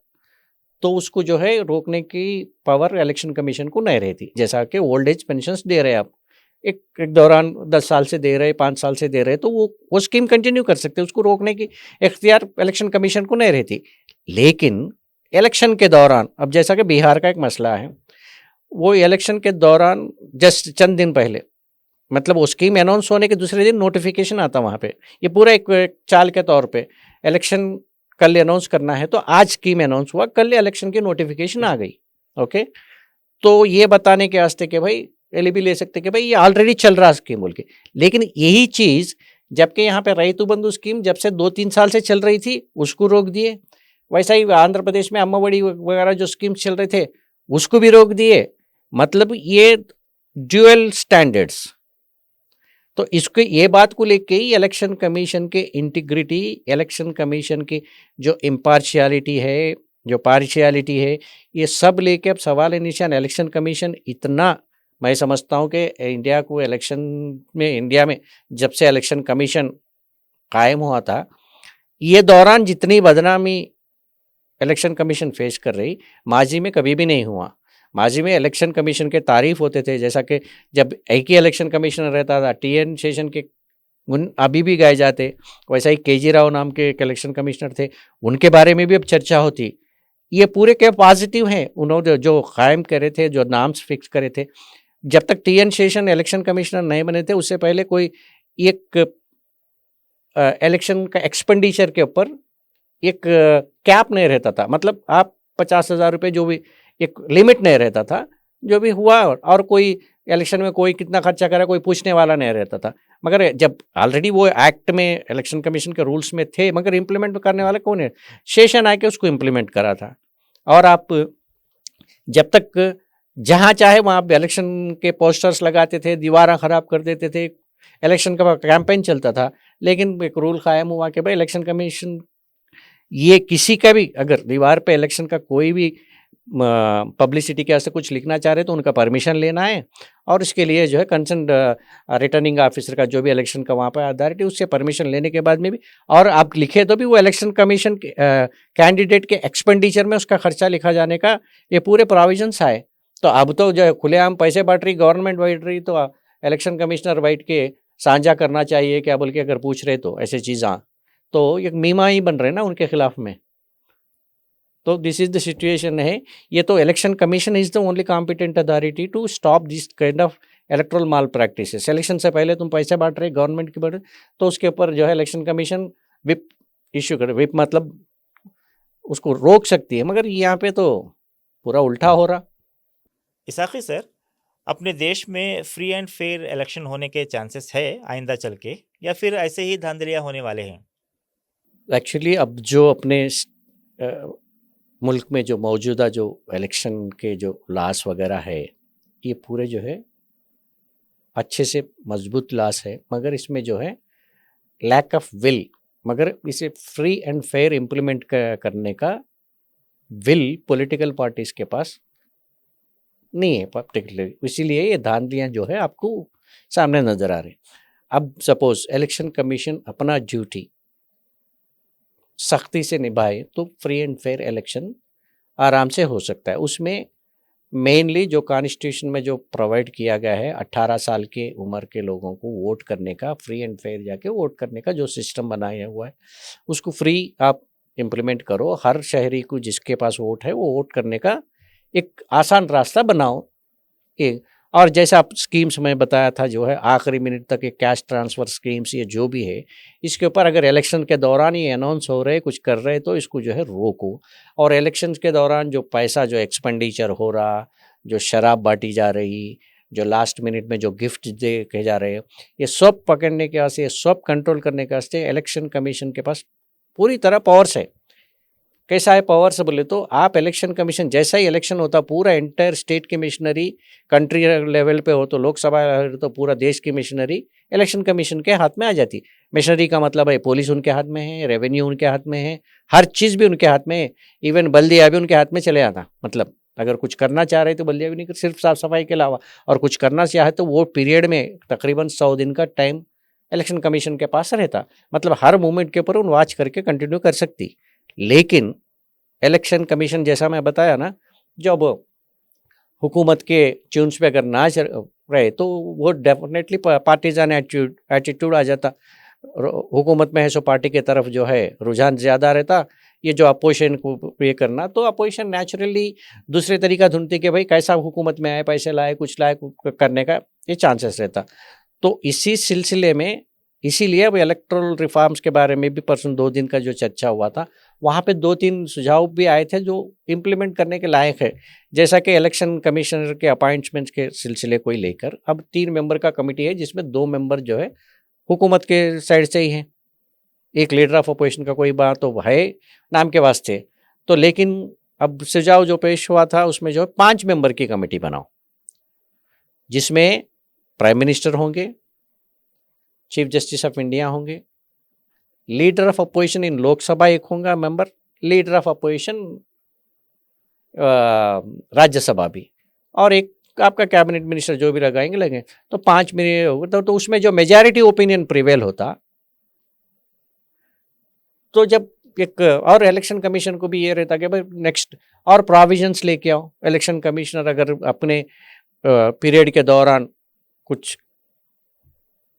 तो उसको जो है रोकने की पावर इलेक्शन कमीशन को नहीं रहती। जैसा कि ओल्ड एज पेंशन्स दे रहे हैं आप, एक दौरान 10 साल से दे रहे, 5 साल से दे रहे, तो वो स्कीम कंटिन्यू कर सकते, उसको रोकने की इख्तियार इलेक्शन कमीशन को नहीं रहती। लेकिन इलेक्शन के दौरान, अब जैसा कि बिहार का एक मसला है, वो इलेक्शन के दौरान जस्ट चंद दिन पहले, मतलब वो स्कीम अनाउंस होने के दूसरे दिन नोटिफिकेशन आता वहाँ पे, ये पूरा एक चाल के तौर पे इलेक्शन कल अनाउंस करना है, तो आज स्कीम अनाउंस हुआ, कल इलेक्शन की नोटिफिकेशन आ गई। ओके, तो ये बताने के वास्ते कि भाई एलईबी ले सकते कि भाई ये ऑलरेडी चल रहा स्कीम बोल के। लेकिन यही चीज़ जबकि यहाँ पे రైతు बंधु स्कीम जब से 2-3 साल से चल रही थी उसको रोक दिए। वैसा ही आंध्र प्रदेश में अम्मावड़ी वगैरह जो स्कीम्स चल रहे थे उसको भी रोक दिए। मतलब ये ड्यूअल स्टैंडर्ड्स। तो इसको ये बात को लेके ही इलेक्शन कमीशन के इंटीग्रिटी, इलेक्शन कमीशन की जो इम्पार्शियलिटी है, जो पार्शियलिटी है, ये सब लेके अब सवाल निशान। इलेक्शन कमीशन इतना, मैं समझता हूँ कि इंडिया को इलेक्शन में, इंडिया में जब से इलेक्शन कमीशन कायम हुआ था, ये दौरान जितनी बदनामी इलेक्शन कमीशन फेस कर रही माजी में कभी भी नहीं हुआ। माजी में इलेक्शन कमीशन के तारीफ होते थे, जैसा कि जब एक ही इलेक्शन कमिश्नर रहता था, टीएन शेषन के उन अभी भी गाए जाते, वैसा ही केजी राव नाम के एक इलेक्शन कमिश्नर थे, उनके बारे में भी अब चर्चा होती। ये पूरे के पॉजिटिव हैं, उन्होंने जो कायम करे थे, जो नाम्स फिक्स करे थे। जब तक टीएन शेषन इलेक्शन कमिश्नर नहीं बने थे उससे पहले कोई एक इलेक्शन का एक्सपेंडिचर के ऊपर एक कैप नहीं रहता था। मतलब आप 50,000 रुपये जो भी एक लिमिट नहीं रहता था, जो भी हुआ, और कोई इलेक्शन में कोई कितना खर्चा करा कोई पूछने वाला नहीं रहता था। मगर जब ऑलरेडी वो एक्ट में इलेक्शन कमीशन के रूल्स में थे, मगर इम्प्लीमेंट करने वाला कौन है? सेशन आके उसको इम्प्लीमेंट करा था। और आप जब तक जहाँ चाहे वहाँ पे इलेक्शन के पोस्टर्स लगाते थे, दीवारें खराब कर देते थे, इलेक्शन का कैंपेन चलता था, लेकिन एक रूल कायम हुआ कि भाई इलेक्शन कमीशन ये किसी का भी अगर दीवार पे इलेक्शन का कोई भी पब्लिसिटी के वास्ते कुछ लिखना चाह रहे तो उनका परमिशन लेना है, और इसके लिए जो है कंसर्न रिटर्निंग ऑफिसर का जो भी इलेक्शन का वहाँ पर अथॉरिटी उससे परमिशन लेने के बाद में भी, और आप लिखे तो भी वो इलेक्शन कमीशन कैंडिडेट के एक्सपेंडिचर में उसका खर्चा लिखा जाने का ये पूरे प्रोविजंस आए। तो अब तो जो है खुलेआम पैसे बांट रही गवर्नमेंट बांट रही, तो इलेक्शन कमिश्नर बैठ के साझा करना चाहिए क्या बोल के अगर पूछ रहे तो ऐसे चीज़, तो एक मीमा ही बन रहे ना उनके खिलाफ में। तो दिस इज द सिचुएशन है। ये तो election commission is the only competent authority to stop this kind of electoral malpractices. इलेक्शन से पहले तुम पैसे बांट रहे गवर्नमेंट की बढ़, तो उसके ऊपर जो है इलेक्शन कमीशन विप इश्यू करे, विप मतलब उसको रोक सकती है, मगर यहाँ पे तो पूरा उल्टा हो रहा। इसाकी सर, अपने देश में फ्री एंड फेयर इलेक्शन होने के चांसेस है आइंदा चल के, या फिर ऐसे ही धांधलियाँ होने वाले हैं? एक्चुअली अब जो अपने मुल्क में जो मौजूदा जो इलेक्शन के जो लॉस वगैरह है, ये पूरे जो है अच्छे से मजबूत लॉस है, मगर इसमें जो है लैक ऑफ विल, मगर इसे फ्री एंड फेयर इम्प्लीमेंट करने का विल पॉलिटिकल पार्टीज के पास नहीं है पर्टिकुलरली, इसीलिए ये धांधलियाँ जो है आपको सामने नजर आ रही। अब सपोज इलेक्शन कमीशन अपना ड्यूटी सख्ती से निभाए तो फ्री एंड फेयर इलेक्शन आराम से हो सकता है। उसमें मेनली जो कॉन्स्टिट्यूशन में जो प्रोवाइड किया गया है 18 साल के उम्र के लोगों को वोट करने का, फ्री एंड फेयर जाके वोट करने का जो सिस्टम बनाया हुआ है उसको फ्री आप इम्प्लीमेंट करो। हर शहरी को जिसके पास वोट है वो वोट करने का एक आसान रास्ता बनाओ। और जैसा आप स्कीम्स में बताया था जो है आखिरी मिनट तक ये कैश ट्रांसफ़र स्कीम्स ये जो भी है, इसके ऊपर अगर इलेक्शन के दौरान ये अनाउंस हो रहे कुछ कर रहे तो इसको जो है रोको। और इलेक्शन के दौरान जो पैसा जो एक्सपेंडिचर हो रहा, जो शराब बांटी जा रही, जो लास्ट मिनट में जो गिफ्ट दे के जा रहे, ये सब पकड़ने के वास्ते, ये सब कंट्रोल करने के वास्ते इलेक्शन कमीशन के पास पूरी तरह पावर्स है। कैसा है पावर से बोले तो आप इलेक्शन कमीशन जैसा ही इलेक्शन होता पूरा एंटायर स्टेट की मिशनरी, कंट्री लेवल पे हो तो लोकसभा तो पूरा देश की मिशनरी इलेक्शन कमीशन के हाथ में आ जाती। मिशनरी का मतलब है पुलिस उनके हाथ में है, रेवेन्यू उनके हाथ में है, हर चीज़ भी उनके हाथ में है, इवन बल्दिया भी उनके हाथ में चले आता। मतलब अगर कुछ करना चाह रहे तो बल्दिया भी नहीं कर, सिर्फ साफ सफाई के अलावा, और कुछ करना चाहे तो वो पीरियड में तकरीबन 100 दिन का टाइम इलेक्शन कमीशन के पास रहता। मतलब हर मूवमेंट के ऊपर उन वॉच करके कंटिन्यू कर सकती। लेकिन इलेक्शन कमीशन जैसा मैं बताया ना, जब हुकूमत के ट्यून्स पे अगर ना रहे तो वो डेफिनेटली पार्टीजान एटीट्यूड आ जाता। हुकूमत में है सो पार्टी की तरफ जो है रुझान ज़्यादा रहता। ये जो अपोजिशन को ये करना, तो अपोजिशन नेचुरली दूसरे तरीका ढूंढती कि भाई कैसा हुकूमत में आए, पैसे लाए, कुछ लाए करने का ये चांसेस रहता। तो इसी सिलसिले में इसीलिए अब इलेक्ट्रल रिफॉर्म्स के बारे में भी परसों 2 दिन का जो चर्चा हुआ था, वहाँ पे 2-3 सुझाव भी आए थे जो इम्प्लीमेंट करने के लायक है। जैसा कि इलेक्शन कमिश्नर के अपॉइंटमेंट्स के सिलसिले को ही लेकर अब 3 मेंबर का कमेटी है, जिसमें 2 मेंबर जो है हुकूमत के साइड से ही हैं। एक लीडर ऑफ अपोजिशन का कोई बात तो है नाम के वास्ते, तो लेकिन अब सुझाव जो पेश हुआ था उसमें जो है 5 मेंबर की कमेटी बनाओ, जिसमें प्राइम मिनिस्टर होंगे, चीफ जस्टिस ऑफ इंडिया होंगे, leader of opposition in Lok Sabha एक होगा member, leader of opposition Rajya Sabha भी, और एक आपका कैबिनेट मिनिस्टर जो भी लगाएंगे लगे। तो 5 मिनट होगा तो उसमें जो मेजॉरिटी ओपिनियन प्रिवेल होता। तो जब एक और इलेक्शन कमीशन को भी ये रहता कि भाई नेक्स्ट और प्रोविजंस लेके आओ। इलेक्शन कमिश्नर अगर अपने पीरियड के दौरान कुछ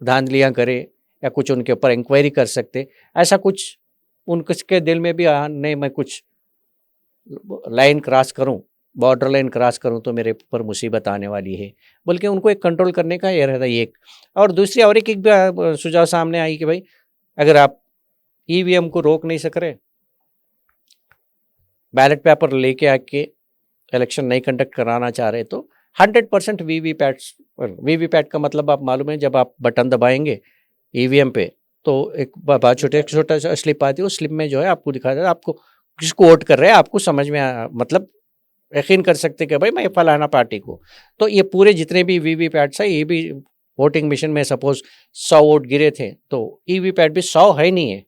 धांधलियाँ करे या कुछ उनके ऊपर इंक्वायरी कर सकते, ऐसा कुछ उनके दिल में भी नहीं मैं कुछ लाइन क्रॉस करूं, बॉर्डर लाइन क्रॉस करूं तो मेरे ऊपर मुसीबत आने वाली है, बल्कि उनको एक कंट्रोल करने का ये रहता है एक। और दूसरी और एक सुझाव सामने आई कि भाई अगर आप ईवीएम को रोक नहीं सक रहे, बैलेट पेपर लेके आके इलेक्शन नहीं कंडक्ट कराना चाह रहे तो 100% वीवीपैट का मतलब आप मालूम है, जब आप बटन दबाएंगे ईवीएम पे तो एक छोटा सा स्लिप आती है, उस स्लिप में जो है आपको दिखा देता है आपको किसको वोट कर रहे हैं, आपको समझ में मतलब यकीन कर सकते कि भाई मैं फलाना पार्टी को। तो ये पूरे जितने भी वीवीपैट्स है, ये भी वोटिंग मशीन में सपोज 100 वोट गिरे थे तो ईवीपैट भी 100 है नहीं है,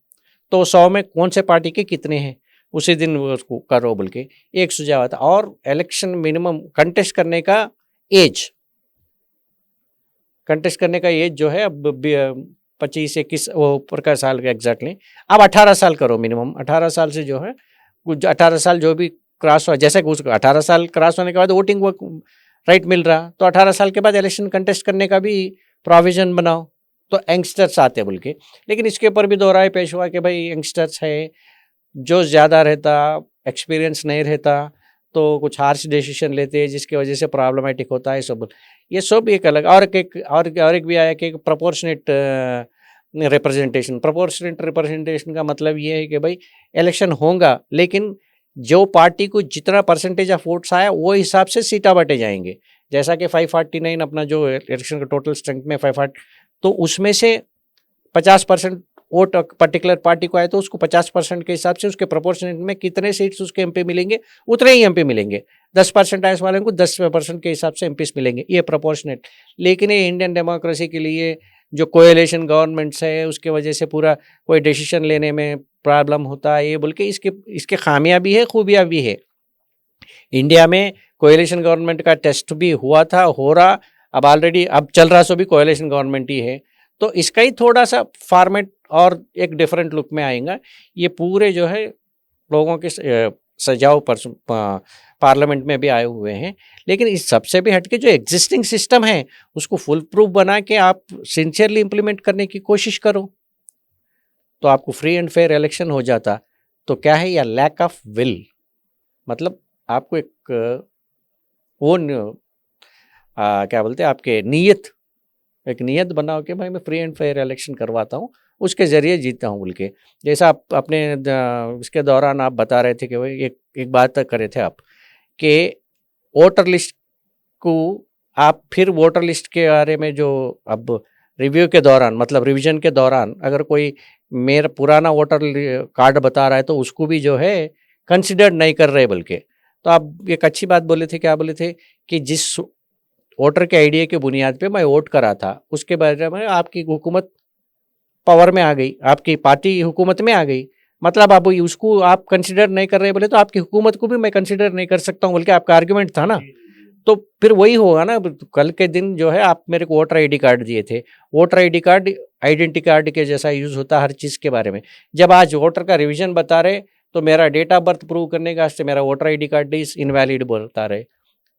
तो 100 में कौन से पार्टी के कितने हैं उसी दिन उसको करो बोल के एक सुझाव आता। और इलेक्शन मिनिमम कंटेस्ट करने का एज जो है अब 25-21 ऊपर का साल का एग्जैक्टली, अब 18 साल करो मिनिमम। 18 साल से जो है 18 साल जो भी क्रॉस हुआ, जैसे कि उसको 18 साल क्रॉस होने के बाद वोटिंग राइट मिल रहा, तो 18 साल के बाद इलेक्शन कंटेस्ट करने का भी प्रोविजन बनाओ, तो यंगस्टर्स आते बोल के। लेकिन इसके ऊपर भी दो राय पेश हुआ कि भाई यंगस्टर्स है, जो ज़्यादा रहता एक्सपीरियंस नहीं रहता तो कुछ हार्श डिसीजन लेते हैं जिसकी वजह से प्रॉब्लमेटिक होता है। सब ये सब एक अलग और एक भी आया कि प्रोपोर्शनेट रिप्रेजेंटेशन का मतलब ये है कि भाई इलेक्शन होगा लेकिन जो पार्टी को जितना परसेंटेज ऑफ वोट्स आया वो हिसाब से सीटा बांटे जाएंगे। जैसा कि 549 अपना जो इलेक्शन का टोटल स्ट्रेंथ में 540, तो उसमें से 50% वोट पर्टिकुलर पार्टी को आए तो उसको 50% के हिसाब से उसके प्रोपोर्शनेट में कितने सीट्स उसके एमपी मिलेंगे उतने ही एमपी मिलेंगे। 10% आइस वाले को 10% के हिसाब से एमपीस मिलेंगे, ये प्रोपोर्शनेट। लेकिन ये इंडियन डेमोक्रेसी के लिए जो कोएलिशन गवर्नमेंट्स है उसके वजह से पूरा कोई डिसीजन लेने में प्रॉब्लम होता है, ये बोल के इसके खामियां भी है खूबियां भी है। इंडिया में कोएलिशन गवर्नमेंट का टेस्ट भी हुआ था, हो रहा, अब ऑलरेडी अब चल रहा सो भी कोएलिशन गवर्नमेंट ही है, तो इसका ही थोड़ा सा फॉर्मेट और एक डिफरेंट लुक में आएगा। ये पूरे जो है लोगों के सजाव पर पार्लियामेंट में भी आए हुए हैं, लेकिन इस सबसे भी हटके जो एग्जिस्टिंग सिस्टम है उसको फुल प्रूफ बना के आप सिंसियरली इम्प्लीमेंट करने की कोशिश करो तो आपको फ्री एंड फेयर इलेक्शन हो जाता। तो क्या है या लैक ऑफ विल, मतलब आपको एक क्या बोलते हैं आपके एक नियत बनाओ कि भाई मैं फ्री एंड फेयर इलेक्शन करवाता हूँ, उसके ज़रिए जीतता हूँ बोल के। जैसा आप अपने इसके दौरान आप बता रहे थे कि भाई एक बात कर रहे थे आप कि वोटर लिस्ट को आप फिर वोटर लिस्ट के बारे में जो अब रिव्यू के दौरान मतलब रिवीजन के दौरान अगर कोई मेरा पुराना वोटर कार्ड बता रहा है तो उसको भी जो है कंसिडर नहीं कर रहे बल्कि। तो आप एक अच्छी बात बोले थे, क्या बोले थे कि जिस वोटर के आइडिया के बुनियाद पे मैं वोट करा था उसके बारे में आपकी हुकूमत पावर में आ गई, आपकी पार्टी हुकूमत में आ गई, मतलब आप उसको आप कंसिडर नहीं कर रहे बोले तो आपकी हुकूमत को भी मैं कंसिडर नहीं कर सकता हूँ बल्कि आपका आर्गुमेंट था ना। तो फिर वही होगा ना, कल के दिन जो है आप मेरे को वोटर आईडी कार्ड दिए थे, voter ID card identity card के जैसा यूज़ होता है हर चीज़ के बारे में। जब आज वोटर का रिवीजन बता रहे तो मेरा डेट ऑफ बर्थ प्रूव करने का वास्ते मेरा voter ID card is invalid बता रहे,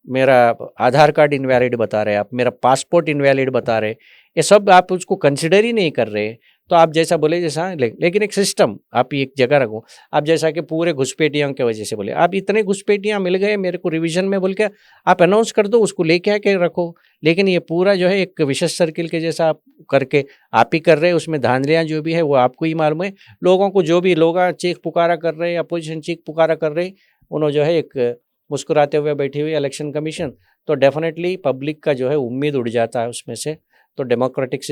मेरा आधार कार्ड इनवैलिड बता रहे, आप मेरा पासपोर्ट इनवैलिड बता रहे, ये सब आप उसको कंसिडर ही नहीं कर रहे। तो आप जैसा बोले जैसा लेकिन एक सिस्टम आप एक जगह रखो, आप जैसा कि पूरे घुसपैठियों की वजह से बोले आप इतने घुसपैठियाँ मिल गए मेरे को रिवीजन में बोल के आप अनाउंस कर दो, उसको लेके आके रखो। लेकिन ये पूरा जो है एक विशेष सर्किल के जैसा आप करके आप ही कर रहे हैं, उसमें धांधलियाँ जो भी है वो आपको ही मालूम है। लोगों को जो भी लोग चीख पुकारा कर रहे हैं, अपोजिशन चीख पुकारा कर रहे, उन्होंने जो है एक मुस्कुराते हुए बैठी हुई इलेक्शन कमीशन, तो डेफिनेटली पब्लिक का जो है उम्मीद उड़ जाता है उसमें से। तो डेमोक्रेटिक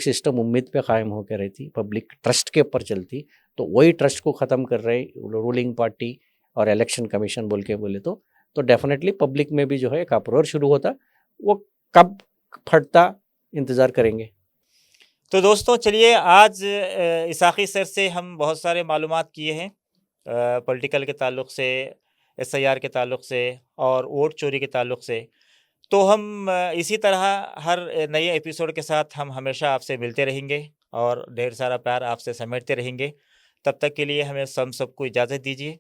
सिस्टम उम्मीद पे कायम होकर रहती, पब्लिक ट्रस्ट के ऊपर चलती, तो वही ट्रस्ट को ख़त्म कर रहे रूलिंग पार्टी और इलेक्शन कमीशन बोले तो डेफिनेटली पब्लिक में भी जो है एक अप्रोर शुरू होता, वो कब फटता इंतज़ार करेंगे। तो दोस्तों चलिए आज इसाक़ी सर से हम बहुत सारे मालूमात किए हैं पॉलिटिकल के ताल्लुक़ से, SIR के ताल्लुक़ से और वोट चोरी के ताल्लुक़ से। तो हम इसी तरह हर नए एपिसोड के साथ हम हमेशा आपसे मिलते रहेंगे और ढेर सारा प्यार आपसे समेटते रहेंगे। तब तक के लिए हमें सबको इजाज़त दीजिए।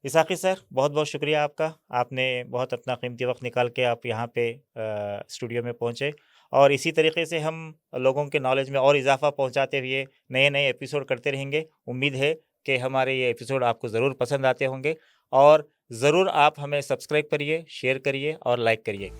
इसाक़ी सर बहुत बहुत शुक्रिया आपका, आपने बहुत अपना कीमती वक्त निकाल के आप यहाँ पे स्टूडियो में पहुँचे और इसी तरीके से हम लोगों के नॉलेज में और इजाफ़ा पहुँचाते हुए नए एपिसोड करते रहेंगे। उम्मीद है कि हमारे ये एपिसोड आपको ज़रूर पसंद आते होंगे और ज़रूर आप हमें सब्सक्राइब करिए, शेयर करिए और लाइक करिए।